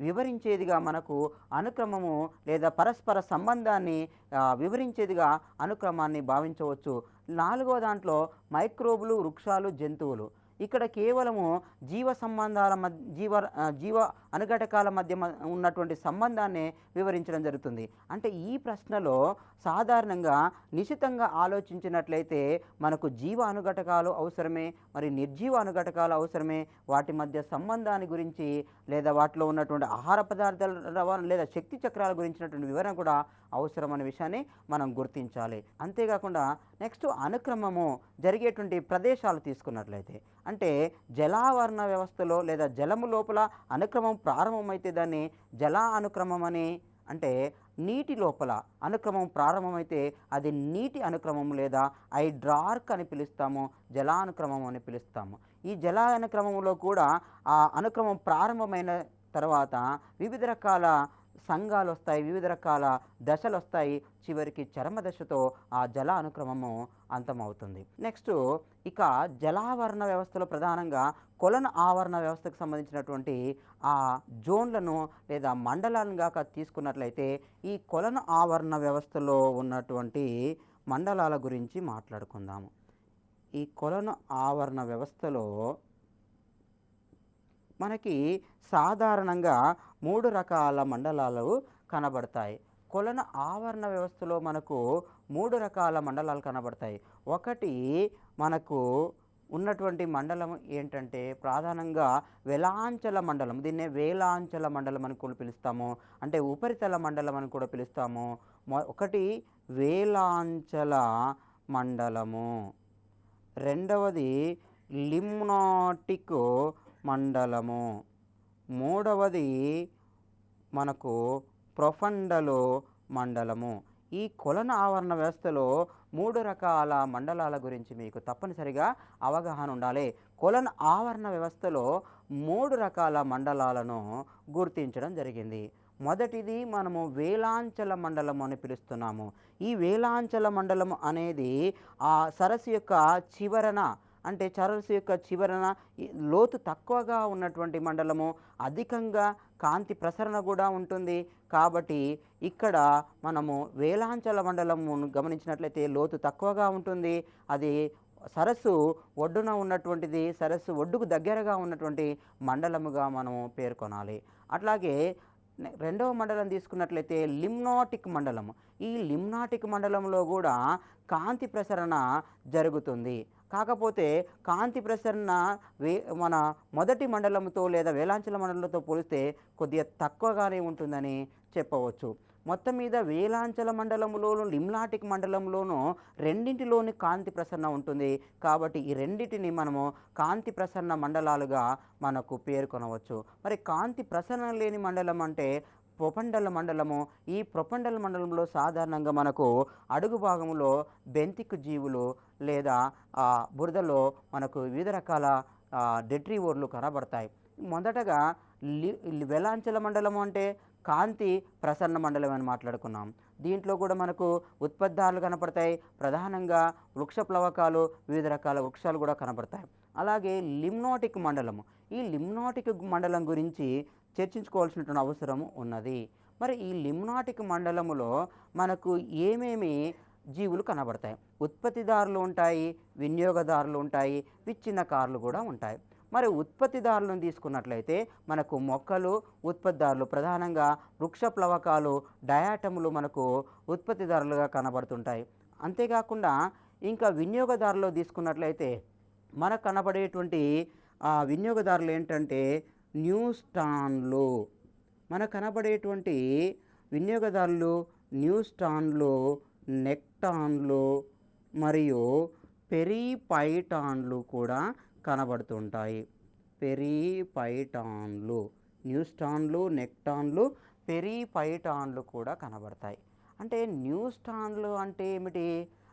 వివరించేదిగా మనకు అనుక్రమము లేదా పరస్పర సంబంధాన్ని వివరించేదిగా అనుక్రమాన్ని భావించవచ్చు. నాలుగవ దాంట్లో మైక్రోబులు, వృక్షాలు, జంతువులు. ఇక్కడ కేవలము జీవ సంబంధాల జీవ అనుఘటకాల మధ్య ఉన్నటువంటి సంబంధాన్ని వివరించడం జరుగుతుంది. అంటే ఈ ప్రశ్నలో సాధారణంగా నిశితంగా ఆలోచించినట్లయితే మనకు జీవ అనుఘటకాలు అవసరమే, మరి నిర్జీవ అనుఘటకాలు అవసరమే, వాటి మధ్య సంబంధాన్ని గురించి లేదా వాటిలో ఉన్నటువంటి ఆహార పదార్థాల రవాణా లేదా శక్తి చక్రాల గురించినటువంటి వివరణ కూడా అవసరం అనే విషయాన్ని మనం గుర్తించాలి. అంతేకాకుండా నెక్స్ట్ అనుక్రమము జరిగేటువంటి ప్రదేశాలు తీసుకున్నట్లయితే, అంటే జలావరణ వ్యవస్థలో లేదా జలము లోపల అనుక్రమం ప్రారంభమైతే దాన్ని జలా అనుక్రమం అని, అంటే నీటి లోపల అనుక్రమం ప్రారంభమైతే అది నీటి అనుక్రమం లేదా హైడ్రార్క్ అని పిలుస్తాము, జలానుక్రమం అని పిలుస్తాము. ఈ జలానుక్రమంలో కూడా ఆ అనుక్రమం ప్రారంభమైన తర్వాత వివిధ రకాల సంఘాలు వస్తాయి, వివిధ రకాల దశలు వస్తాయి, చివరికి చరమ దశతో ఆ జల అనుక్రమము అంతమవుతుంది. నెక్స్ట్ ఇక జలావరణ వ్యవస్థలో ప్రధానంగా కొలన ఆవరణ వ్యవస్థకు సంబంధించినటువంటి ఆ జోన్లను లేదా మండలాలను గాక తీసుకున్నట్లయితే ఈ కొలన ఆవరణ వ్యవస్థలో ఉన్నటువంటి మండలాల గురించి మాట్లాడుకుందాము. ఈ కొలన ఆవరణ వ్యవస్థలో మనకి సాధారణంగా 3 రకాల మండలాలు కనబడతాయి. కొలన ఆవరణ వ్యవస్థలో మనకు 3 రకాల మండలాలు కనబడతాయి. ఒకటి మనకు ఉన్నటువంటి మండలం ఏంటంటే ప్రధానంగా వెలాంచల మండలం, దీన్నే వేలాంచల మండలం అని కూడా పిలుస్తాము, అంటే ఉపరితల మండలం అని కూడా పిలుస్తాము. ఒకటి వేలాంచల మండలము, రెండవది లిమ్నాటిక్ మండలము, మూడవది మనకు ప్రొఫండలు మండలము. ఈ కొలన ఆవరణ వ్యవస్థలో 3 రకాల మండలాల గురించి మీకు తప్పనిసరిగా అవగాహన ఉండాలి. కొలన ఆవరణ వ్యవస్థలో 3 రకాల మండలాలను గుర్తించడం జరిగింది. మొదటిది మనము వేలాంచల మండలం అని పిలుస్తున్నాము. ఈ వేలాంచల మండలం అనేది ఆ సరస్సు యొక్క చివరన, అంటే సరస్సు యొక్క చివరన లోతు తక్కువగా ఉన్నటువంటి మండలము, అధికంగా కాంతి ప్రసరణ కూడా ఉంటుంది. కాబట్టి ఇక్కడ మనము వేలాంచల మండలము గమనించినట్లయితే లోతు తక్కువగా ఉంటుంది, అది సరస్సు ఒడ్డున ఉన్నటువంటిది, సరస్సు ఒడ్డుకు దగ్గరగా ఉన్నటువంటి మండలముగా మనము పేర్కొనాలి. అట్లాగే రెండవ మండలం తీసుకున్నట్లయితే లిమ్నాటిక్ మండలము. ఈ లిమ్నాటిక్ మండలంలో కూడా కాంతి ప్రసరణ జరుగుతుంది. కాకపోతే కాంతి ప్రసరణ మన మొదటి మండలంతో లేదా వేలాంచల మండలంతో పోలిస్తే కొద్దిగా తక్కువగానే ఉంటుందని చెప్పవచ్చు. మొత్తం మీద వేలాంచల మండలంలోను లిమ్నాటిక్ మండలంలోనూ రెండింటిలోని కాంతి ప్రసరణ ఉంటుంది. కాబట్టి ఈ రెండింటిని మనము కాంతి ప్రసరణ మండలాలుగా మనకు పేర్కొనవచ్చు. మరి కాంతి ప్రసరణ లేని మండలం అంటే ప్రొపండల మండలము. ఈ ప్రొపండల మండలంలో సాధారణంగా మనకు అడుగు భాగంలో బెంతిక్ జీవులు లేదా బురదలో మనకు వివిధ రకాల డెట్రివోర్లు కనబడతాయి. మొదటగా వెలాంచల మండలం అంటే కాంతి ప్రసరణ మండలం అని మాట్లాడుకున్నాం. దీంట్లో కూడా మనకు ఉత్పత్తిదారులు కనపడతాయి, ప్రధానంగా వృక్ష ప్లవకాలు, వివిధ రకాల వృక్షాలు కూడా కనపడతాయి. అలాగే లిమ్నాటిక్ మండలము, ఈ లిమ్నాటిక్ మండలం గురించి చర్చించుకోవాల్సినటువంటి అవసరం ఉన్నది. మరి ఈ లిమ్నాటిక్ మండలములో మనకు ఏమేమి జీవులు కనబడతాయి? ఉత్పత్తిదారులు ఉంటాయి, వినియోగదారులు ఉంటాయి, విచ్ఛిన్నకారులు కూడా ఉంటాయి. మరి ఉత్పత్తిదారులను తీసుకున్నట్లయితే మనకు మొక్కలు, ఉత్పత్తిదారులు ప్రధానంగా వృక్ష ప్లవకాలు, డయాటములు మనకు ఉత్పత్తిదారులుగా కనబడుతుంటాయి. అంతేకాకుండా ఇంకా వినియోగదారులు తీసుకున్నట్లయితే మనకు కనబడేటువంటి వినియోగదారులు ఏంటంటే న్యూస్టాన్లు. మనకు కనబడేటువంటి వినియోగదారులు న్యూస్టాన్లు, నెక్టాన్లు మరియు పెరిపైటాన్లు కూడా కనబడుతుంటాయి. పెరిపైటాన్లు, న్యూస్టాన్లు, నెక్టాన్లు, పెరిపైటాన్లు కూడా కనబడతాయి. అంటే న్యూస్టాన్లు అంటే ఏమిటి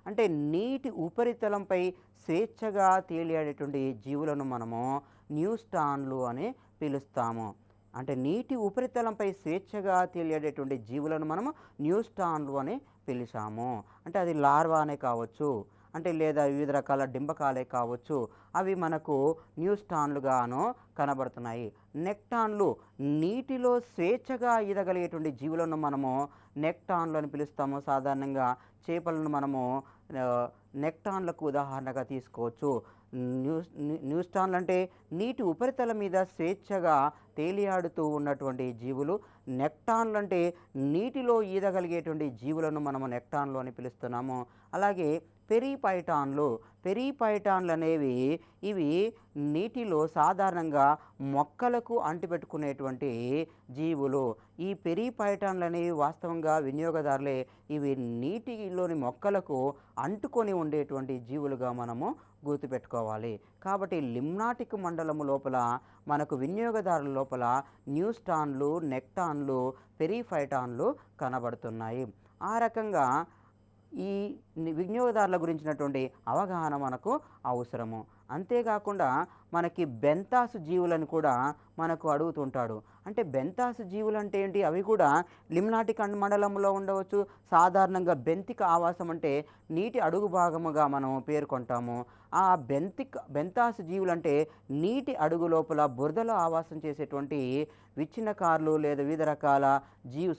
అంటే నీటి ఉపరితలంపై స్వేచ్ఛగా తేలియాడేటువంటి జీవులను మనము న్యూస్టాన్లు అని పిలుస్తాము. అంటే నీటి ఉపరితలంపై స్వేచ్ఛగా తేలియాడేటువంటి జీవులను మనము న్యూస్టాన్లు అని పిలిచాము. అంటే అది లార్వానే కావచ్చు, అంటే లేదా వివిధ రకాల డింబకాలే కావచ్చు, అవి మనకు న్యూస్టాన్లుగాను కనబడుతున్నాయి. నెక్టాన్లు నీటిలో స్వేచ్ఛగా ఈదగలిగేటువంటి జీవులను మనము నెక్టాన్లు అని పిలుస్తాము. సాధారణంగా చేపలను మనము ఆహ్, నెక్టాన్‌లకు ఉదాహరణగా తీసుకోవచ్చు. న్యూస్టాన్‌లు అంటే నీటి ఉపరితలం మీద స్వేచ్ఛగా తేలియాడుతూ ఉన్నటువంటి జీవులు. నెక్టాన్‌లు అంటే నీటిలో ఈదగలిగేటువంటి జీవులను మనము నెక్టాన్‌లు అని పిలుస్తున్నాము. అలాగే పెరిపైటాన్‌లు, పెరిపైటాన్‌లనేవి ఇవి నీటిలో సాధారణంగా మొక్కలకు అంటిపెట్టుకునేటువంటి జీవులు. ఈ పెరిపైటాన్‌లనేవి వాస్తవంగా వినియోగదారులే. ఇవి నీటిలోని మొక్కలకు అంటుకొని ఉండేటువంటి జీవులుగా మనము గుర్తుపెట్టుకోవాలి. కాబట్టి లిమ్నాటిక్ మండలము లోపల మనకు వినియోగదారుల లోపల న్యూస్టాన్‌లు, నెక్టాన్‌లు, పెరిఫైటాన్‌లు కనబడుతున్నాయి. ఆ రకంగా ఈ వినియోగదారుల గురించినటువంటి అవగాహన మనకు అవసరము. అంతేకాకుండా మనకి బెంతాసు జీవులను కూడా మనకు అడుగుతుంటాడు. అంటే బెంతాసు జీవులంటే ఏంటి? అవి కూడా లిమ్నాటిక్ మండలంలో ఉండవచ్చు. సాధారణంగా బెంతిక ఆవాసం అంటే నీటి అడుగు భాగముగా మనం పేర్కొంటాము. ఆ బెంతాసు జీవులంటే నీటి అడుగు లోపల బురదలో ఆవాసం చేసేటువంటి విచ్ఛిన్నకారులు లేదా వివిధ రకాల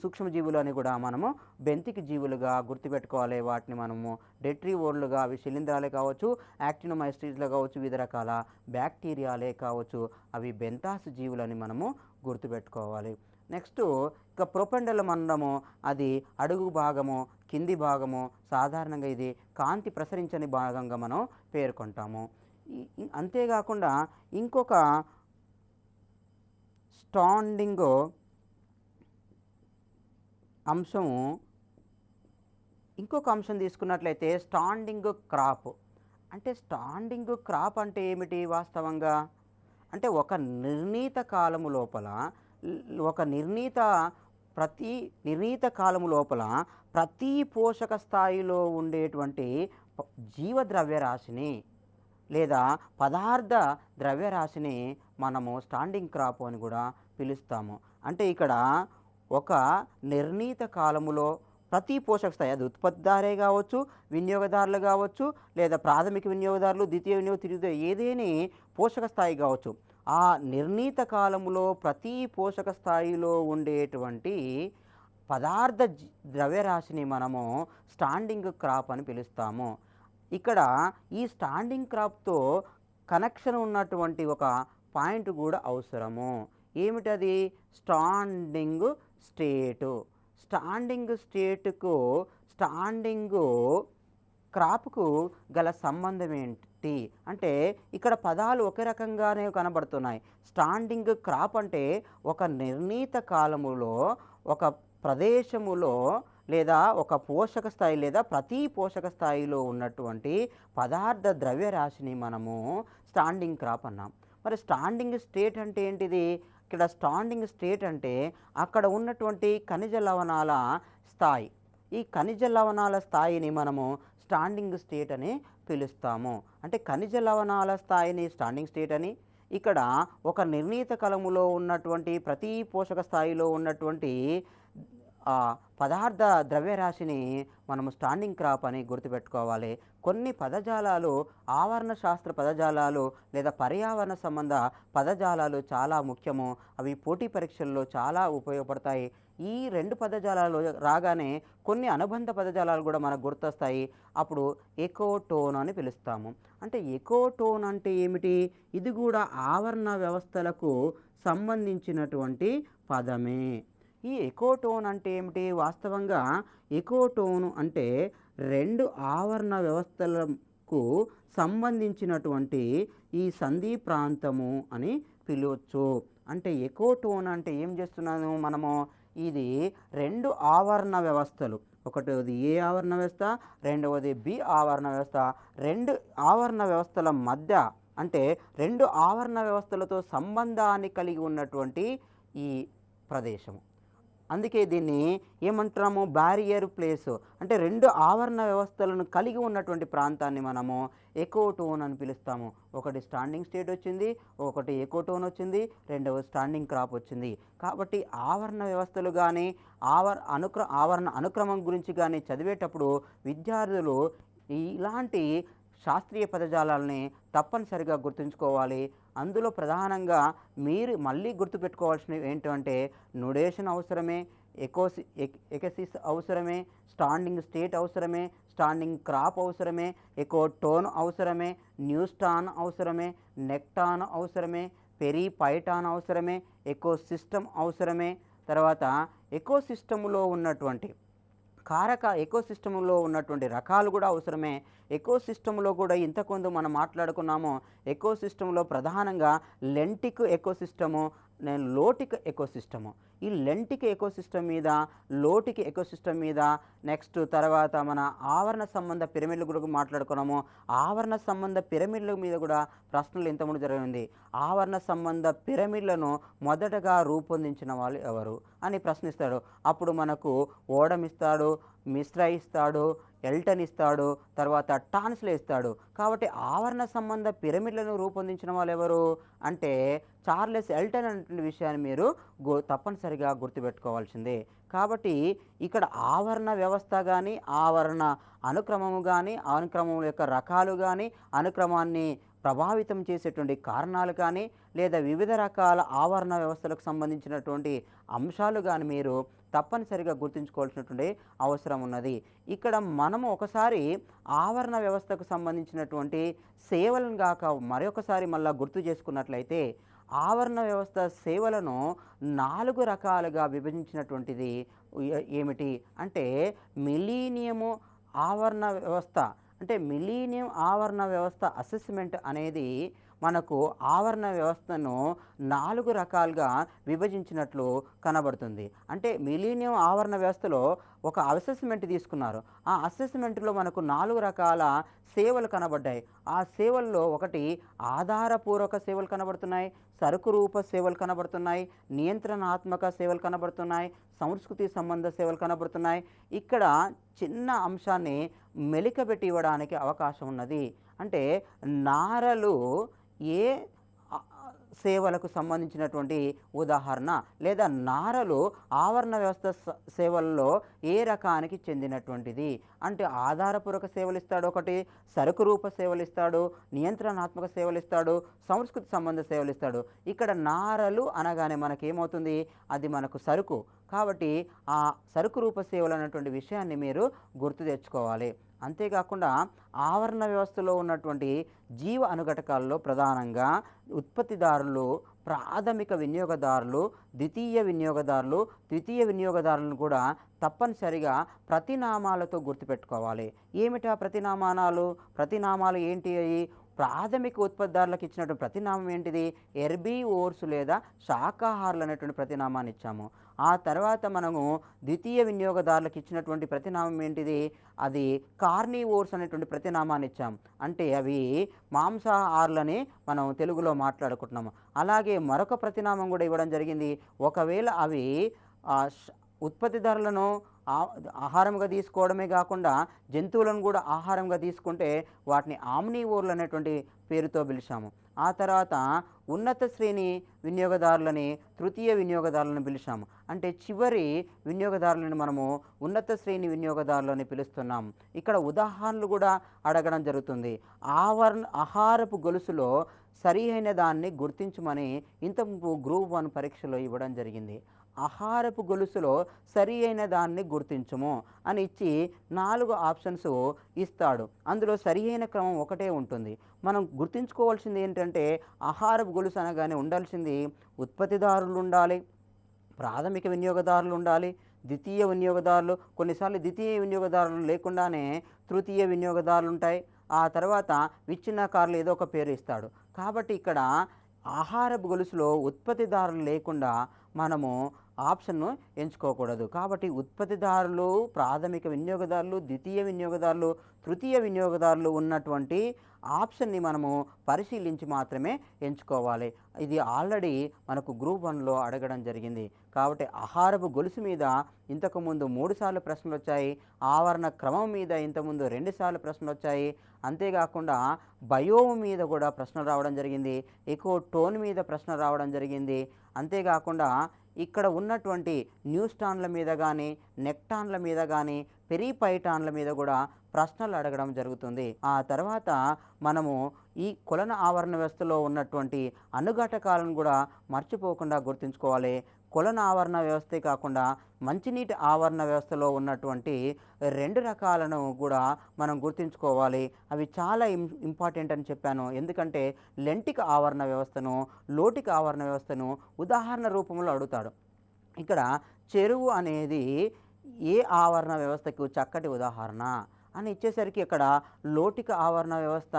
సూక్ష్మజీవులు అని కూడా మనము బెంతిక జీవులుగా గుర్తుపెట్టుకోవాలి. వాటిని మనము డెట్రివోర్లుగా, అవి శిలీంధ్రాలే కావచ్చు, యాక్టినోమైసిస్లు కావచ్చు, వివిధ రకాల బ్యాక్టీరియాలే కావచ్చు, అవి బెంతాసు జీవులని మనము గుర్తుపెట్టుకోవాలి. నెక్స్టు ఇక ప్రొపెండల మండము, అది అడుగు భాగము, కింది భాగము, సాధారణంగా ఇది కాంతి ప్రసరించని భాగంగా మనం పేర్కొంటాము. అంతేకాకుండా ఇంకొక స్టాండింగ్ అంశము, ఇంకొక అంశం తీసుకున్నట్లయితే స్టాండింగ్ క్రాప్. అంటే స్టాండింగ్ క్రాప్ అంటే ఏమిటి వాస్తవంగా? అంటే ఒక నిర్ణీత కాలము లోపల ఒక నిర్ణీత కాలము లోపల ప్రతి పోషక స్థాయిలో ఉండేటువంటి జీవద్రవ్యరాశిని లేదా పదార్థ ద్రవ్యరాశిని మనము స్టాండింగ్ క్రాప్ అని కూడా పిలుస్తాము. అంటే ఇక్కడ ఒక నిర్ణీత కాలములో ప్రతి పోషక స్థాయి, అది ఉత్పత్తిదారే కావచ్చు, వినియోగదారులు కావచ్చు, లేదా ప్రాథమిక వినియోగదారులు, ద్వితీయ తృతీయ ఏదేని పోషక స్థాయి కావచ్చు. ఆ నిర్ణీత కాలములో ప్రతి పోషక స్థాయిలో ఉండేటువంటి పదార్థ ద్రవ్యరాశిని మనము స్టాండింగ్ క్రాప్ అని పిలుస్తాము. ఇక్కడ ఈ స్టాండింగ్ క్రాప్తో కనెక్షన్ ఉన్నటువంటి ఒక పాయింట్ కూడా అవసరము. ఏమిటది? స్టాండింగ్ స్టేటు. స్టాండింగ్ స్టేటుకు స్టాండింగ్ క్రాప్కు గల సంబంధం ఏంటి అంటే, ఇక్కడ పదాలు ఒకే రకంగానే కనబడుతున్నాయి. స్టాండింగ్ క్రాప్ అంటే ఒక నిర్ణీత కాలములో ఒక ప్రదేశములో లేదా ఒక పోషక స్థాయి లేదా ప్రతి పోషక స్థాయిలో ఉన్నటువంటి పదార్థ ద్రవ్యరాశిని మనము స్టాండింగ్ క్రాప్ అన్నాం. మరి స్టాండింగ్ స్టేట్ అంటే ఏంటిది? ఇక్కడ స్టాండింగ్ స్టేట్ అంటే అక్కడ ఉన్నటువంటి ఖనిజ లవణాల స్థాయి. ఈ ఖనిజ లవణాల స్థాయిని మనము స్టాండింగ్ స్టేట్ అని పిలుస్తాము. అంటే ఖనిజ లవణాల స్థాయిని స్టాండింగ్ స్టేట్ అని, ఇక్కడ ఒక నిర్ణీత కాలములో ఉన్నటువంటి ప్రతి పోషక స్థాయిలో ఉన్నటువంటి పదార్థ ద్రవ్యరాశిని మనము స్టాండింగ్ క్రాప్ అని గుర్తుపెట్టుకోవాలి. కొన్ని పదజాలాలు, ఆవరణ శాస్త్ర పదజాలాలు లేదా పర్యావరణ సంబంధ పదజాలాలు చాలా ముఖ్యము. అవి పోటీ పరీక్షల్లో చాలా ఉపయోగపడతాయి. ఈ రెండు పదజాలాలు రాగానే కొన్ని అనుబంధ పదజాలాలు కూడా మనకు గుర్తొస్తాయి. అప్పుడు ఎకోటోన్ అని పిలుస్తాము. అంటే ఎకోటోన్ అంటే ఏమిటి? ఇది కూడా ఆవరణ వ్యవస్థలకు సంబంధించినటువంటి పదమే. ఈ ఎకోటోన్ అంటే ఏమిటి? వాస్తవంగా ఎకోటోన్ అంటే రెండు ఆవరణ వ్యవస్థలకు సంబంధించినటువంటి ఈ సంధి ప్రాంతము అని పిలవచ్చు. అంటే ఎకోటోన్ అంటే ఏం చేస్తున్నాము మనము? ఇది రెండు ఆవరణ వ్యవస్థలు, ఒకటోది ఏ ఆవరణ వ్యవస్థ, రెండవది బి ఆవరణ వ్యవస్థ. రెండు ఆవరణ వ్యవస్థల మధ్య, అంటే రెండు ఆవరణ వ్యవస్థలతో సంబంధాన్ని కలిగి ఉన్నటువంటి ఈ ప్రదేశము. అందుకే దీన్ని ఏమంటున్నాము? Barrier place. అంటే రెండు ఆవరణ వ్యవస్థలను కలిగి ఉన్నటువంటి ప్రాంతాన్ని మనము ఎకోటోన్ అని పిలుస్తాము. ఒకటి స్టాండింగ్ స్టేట్ వచ్చింది, ఒకటి ఎకోటోన్ వచ్చింది, రెండవ స్టాండింగ్ క్రాప్ వచ్చింది. కాబట్టి ఆవరణ వ్యవస్థలు కానీ ఆవరణ అనుక్రమం గురించి కానీ చదివేటప్పుడు విద్యార్థులు ఇలాంటి శాస్త్రీయ పదజాలాలని తప్పనిసరిగా గుర్తుంచుకోవాలి. అందులో ప్రధానంగా మీరు మళ్ళీ గుర్తుపెట్టుకోవాల్సినవి ఏంటంటే నొటేషన్ అవసరమే, ఎకసిస్ అవసరమే, స్టాండింగ్ స్టేట్ అవసరమే, స్టాండింగ్ క్రాప్ అవసరమే, ఎకో టోన్ అవసరమే, న్యూస్టాన్ అవసరమే, నెక్టాన్ అవసరమే, పెరిపైటాన్ అవసరమే, ఎకో సిస్టమ్ అవసరమే. తర్వాత ఎకోసిస్టంలో ఉన్నటువంటి రకాలు కూడా అవసరమే. ఎకోసిస్టంలో కూడా ఇంతకుముందు మనం మాట్లాడుకున్నాము. ఎకోసిస్టంలో ప్రధానంగా లెంటిక్ ఎకోసిస్టము, లోటిక్ ఎకోసిస్టము. ఈ లెంటిక్ ఎకోసిస్టమ్ మీద, లోటిక్ ఎకోసిస్టమ్ మీద, నెక్స్ట్ తర్వాత మన ఆవరణ సంబంధ పిరమిడ్ల గురించి మాట్లాడుకున్నాము. ఆవరణ సంబంధ పిరమిడ్ల మీద కూడా ప్రశ్నలు ఇంతకుముందు జరిగింది. ఆవరణ సంబంధ పిరమిడ్లను మొదటగా రూపొందించిన వాళ్ళు ఎవరు అని ప్రశ్నిస్తాడు. అప్పుడు మనకు ఓడమ్ ఇస్తాడు, మిశ్రా ఇస్తాడు, ఎల్టన్ ఇస్తాడు, తర్వాత టాన్స్లే ఇస్తాడు. కాబట్టి ఆవరణ సంబంధ పిరమిడ్లను రూపొందించిన వాళ్ళు ఎవరు అంటే చార్లెస్ ఎల్టన్ అనేటువంటి విషయాన్ని మీరు తప్పనిసరిగా గుర్తుపెట్టుకోవాల్సిందే. కాబట్టి ఇక్కడ ఆవరణ వ్యవస్థ కానీ, ఆవరణ అనుక్రమము కానీ, అనుక్రమం యొక్క రకాలు కానీ, అనుక్రమాన్ని ప్రభావితం చేసేటువంటి కారణాలు కానీ, లేదా వివిధ రకాల ఆవరణ వ్యవస్థలకు సంబంధించినటువంటి అంశాలు కానీ మీరు తప్పనిసరిగా గుర్తుంచుకోవాల్సినటువంటి అవసరం ఉన్నది. ఇక్కడ మనము ఒకసారి ఆవరణ వ్యవస్థకు సంబంధించినటువంటి సేవలను గాక మరొకసారి మళ్ళా గుర్తు చేసుకున్నట్లయితే, ఆవరణ వ్యవస్థ సేవలను 4 రకాలుగా విభజించినటువంటిది ఏమిటి అంటే మిలీనియము ఆవరణ వ్యవస్థ. అంటే మిలీనియం ఆవరణ వ్యవస్థ అసెస్మెంట్ అనేది మనకు ఆవరణ వ్యవస్థను 4 రకాలుగా విభజించినట్లు కనబడుతుంది. అంటే మిలీనియం ఆవరణ వ్యవస్థలో ఒక అసెస్మెంట్ తీసుకున్నారు. ఆ అసెస్మెంట్లో మనకు 4 రకాల సేవలు కనబడ్డాయి. ఆ సేవల్లో ఒకటి ఆధారపూర్వక సేవలు కనబడుతున్నాయి, సరుకు రూప సేవలు కనబడుతున్నాయి, నియంత్రణాత్మక సేవలు కనబడుతున్నాయి, సంస్కృతి సంబంధ సేవలు కనబడుతున్నాయి. ఇక్కడ చిన్న అంశాన్ని మెలికబెట్టి ఇవ్వడానికి అవకాశం ఉన్నది. అంటే నారలు ఏ సేవలకు సంబంధించినటువంటి ఉదాహరణ, లేదా నారలు ఆవరణ వ్యవస్థ సేవల్లో ఏ రకానికి చెందినటువంటిది అంటే ఆధారపూర్వక సేవలు ఇస్తాడు, ఒకటి సరుకు రూప సేవలు ఇస్తాడు, నియంత్రణాత్మక సేవలు ఇస్తాడు, సంస్కృతి సంబంధ సేవలు ఇస్తాడు. ఇక్కడ నారలు అనగానే మనకేమవుతుంది, అది మనకు సరుకు. కాబట్టి ఆ సరుకు రూప సేవలు అనేటువంటి విషయాన్ని మీరు గుర్తు తెచ్చుకోవాలి. అంతేకాకుండా ఆవరణ వ్యవస్థలో ఉన్నటువంటి జీవ అనుఘటకాల్లో ప్రధానంగా ఉత్పత్తిదారులు, ప్రాథమిక వినియోగదారులు, ద్వితీయ వినియోగదారులను కూడా తప్పనిసరిగా ప్రతినామాలతో గుర్తుపెట్టుకోవాలి. ఏమిటా ప్రతినామాలు ఏంటి? ప్రాథమిక ఉత్పత్తిదారులకు ఇచ్చినటువంటి ప్రతినామం ఏంటిది? ఎర్బీవోర్స్ లేదా శాకాహారులు అనేటువంటి ప్రతినామాన్ని ఇచ్చాము. ఆ తర్వాత మనము ద్వితీయ వినియోగదారులకు ఇచ్చినటువంటి ప్రతినామం ఏంటిది? అది కార్నివోర్స్ అనేటువంటి ప్రతినామాన్ని ఇచ్చాం. అంటే అవి మాంసాహారులని మనం తెలుగులో మాట్లాడుకుంటున్నాము. అలాగే మరొక ప్రతినామం కూడా ఇవ్వడం జరిగింది. ఒకవేళ అవి ఉత్పత్తిదారులను ఆహారంగా తీసుకోవడమే కాకుండా జంతువులను కూడా ఆహారంగా తీసుకుంటే వాటిని ఆమ్నివోర్లు అనేటువంటి పేరుతో పిలిచాము. ఆ తర్వాత ఉన్నత శ్రేణి వినియోగదారులని తృతీయ వినియోగదారులను పిలిచాము. అంటే చివరి వినియోగదారులను మనము ఉన్నత శ్రేణి వినియోగదారులని పిలుస్తున్నాం. ఇక్కడ ఉదాహరణలు కూడా అడగడం జరుగుతుంది. ఆహారపు గొలుసులో సరి అయిన దాన్ని గుర్తించమని ఇంతకు గ్రూప్ 1 పరీక్షలో ఇవ్వడం జరిగింది. ఆహారపు గొలుసులో సరి అయిన దాన్ని గుర్తించము అని ఇచ్చి 4 ఆప్షన్స్ ఇస్తాడు. అందులో సరి అయిన క్రమం ఒకటే ఉంటుంది. మనం గుర్తుంచుకోవాల్సింది ఏంటంటే ఆహారపు గొలుసు అనగానే ఉండాల్సింది ఉత్పత్తిదారులు ఉండాలి, ప్రాథమిక వినియోగదారులు ఉండాలి, ద్వితీయ వినియోగదారులు, కొన్నిసార్లు ద్వితీయ వినియోగదారులు లేకుండానే తృతీయ వినియోగదారులు ఉంటాయి. ఆ తర్వాత విచ్ఛిన్నకారులు ఏదో ఒక పేరు ఇస్తాడు. కాబట్టి ఇక్కడ ఆహారపు గొలుసులో ఉత్పత్తిదారులు లేకుండా మనము ఆప్షన్ను ఎంచుకోకూడదు. కాబట్టి ఉత్పత్తిదారులు, ప్రాథమిక వినియోగదారులు, ద్వితీయ వినియోగదారులు, తృతీయ వినియోగదారులు ఉన్నటువంటి ఆప్షన్ని మనము పరిశీలించి మాత్రమే ఎంచుకోవాలి. ఇది ఆల్రెడీ మనకు గ్రూప్ 1లో అడగడం జరిగింది. కాబట్టి ఆహారపు గొలుసు మీద ఇంతకుముందు 3 సార్లు ప్రశ్నలు వచ్చాయి. ఆవరణ క్రమం మీద ఇంతకుముందు 2 సార్లు ప్రశ్నలు వచ్చాయి. అంతేకాకుండా బయోమ్ మీద కూడా ప్రశ్నలు రావడం జరిగింది. ఎకో టోన్ మీద ప్రశ్న రావడం జరిగింది. అంతేకాకుండా ఇక్కడ ఉన్నటువంటి న్యూస్టాన్ల మీద కానీ, నెక్టాన్ల మీద కానీ, పెరిపైటాన్ల మీద కూడా ప్రశ్నలు అడగడం జరుగుతుంది. ఆ తర్వాత మనము ఈ కొలన ఆవరణ వ్యవస్థలో ఉన్నటువంటి అనుఘటకాలను కూడా మర్చిపోకుండా గుర్తుంచుకోవాలి. కొలను ఆవరణ వ్యవస్థే కాకుండా మంచినీటి ఆవరణ వ్యవస్థలో ఉన్నటువంటి 2 రకాలను కూడా మనం గుర్తుంచుకోవాలి. అవి చాలా ఇంపార్టెంట్ అని చెప్పాను. ఎందుకంటే లెంటిక ఆవరణ వ్యవస్థను, లోటిక ఆవరణ వ్యవస్థను ఉదాహరణ రూపంలో అడుగుతాడు. ఇక్కడ చెరువు అనేది ఏ ఆవరణ వ్యవస్థకు చక్కటి ఉదాహరణ అని ఇచ్చేసరికి ఇక్కడ లోటిక ఆవరణ వ్యవస్థ,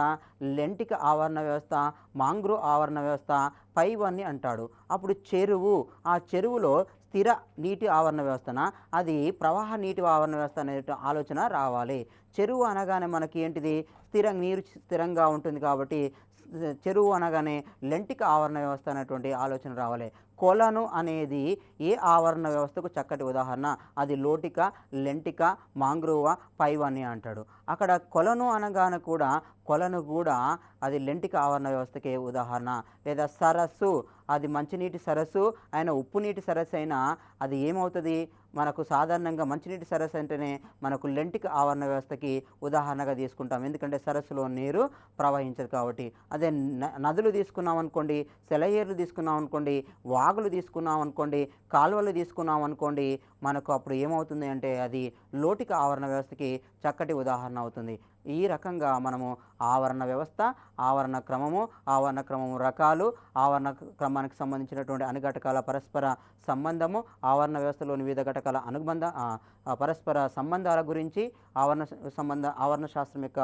లెంటిక ఆవరణ వ్యవస్థ, మాంగ్రో ఆవరణ వ్యవస్థ, పైవన్నీ అంటాడు. అప్పుడు చెరువు, ఆ చెరువులో స్థిర నీటి ఆవరణ వ్యవస్థన, అది ప్రవాహ నీటి ఆవరణ వ్యవస్థ అనే ఆలోచన రావాలి. చెరువు అనగానే మనకి ఏంటిది, నీరు స్థిరంగా ఉంటుంది కాబట్టి చెరువు అనగానే లెంటిక ఆవరణ వ్యవస్థ అనేటువంటి ఆలోచన రావాలి. కొలను అనేది ఏ ఆవరణ వ్యవస్థకు చక్కటి ఉదాహరణ, అది లోటిక, లెంటిక, మాంగ్రోవ, పైవన్నీ అంటాడు. అక్కడ కొలను అనగానే కూడా కొలను కూడా అది లెంటిక ఆవరణ వ్యవస్థకే ఉదాహరణ. లేదా సరస్సు, అది మంచినీటి సరస్సు అయినా ఉప్పు నీటి సరస్సు అయినా అది ఏమవుతుంది, మనకు సాధారణంగా మంచినీటి సరస్సు అంటేనే మనకు లెంటిక ఆవరణ వ్యవస్థకి ఉదాహరణగా తీసుకుంటాం. ఎందుకంటే సరస్సులో నీరు ప్రవహించదు కాబట్టి. అదే నదులు తీసుకున్నాం అనుకోండి, సెలయేర్లు తీసుకున్నాం అనుకోండి, వాగులు తీసుకున్నాం అనుకోండి, కాలువలు తీసుకున్నాం అనుకోండి, మనకు అప్పుడు ఏమవుతుంది అంటే అది లోటిక ఆవరణ వ్యవస్థకి చక్కటి ఉదాహరణ అవుతుంది. ఈ రకంగా మనము ఆవరణ వ్యవస్థ, ఆవరణ క్రమము, ఆవరణ క్రమము రకాలు, ఆవరణ క్రమానికి సంబంధించినటువంటి అణుఘటకాల పరస్పర సంబంధము, ఆవరణ వ్యవస్థలోని వివిధ ఘటకాల పరస్పర సంబంధాల గురించి, ఆవరణ శాస్త్రం యొక్క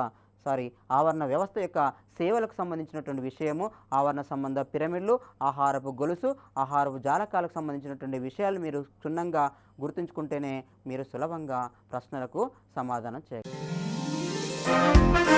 ఆవరణ వ్యవస్థ యొక్క సేవలకు సంబంధించినటువంటి విషయము, ఆవరణ సంబంధ పిరమిడ్లు, ఆహారపు గొలుసు, ఆహారపు జాలకాలకు సంబంధించినటువంటి విషయాలు మీరు క్షుణ్ణంగా గుర్తుంచుకుంటేనే మీరు సులభంగా ప్రశ్నలకు సమాధానం చేయగలరు.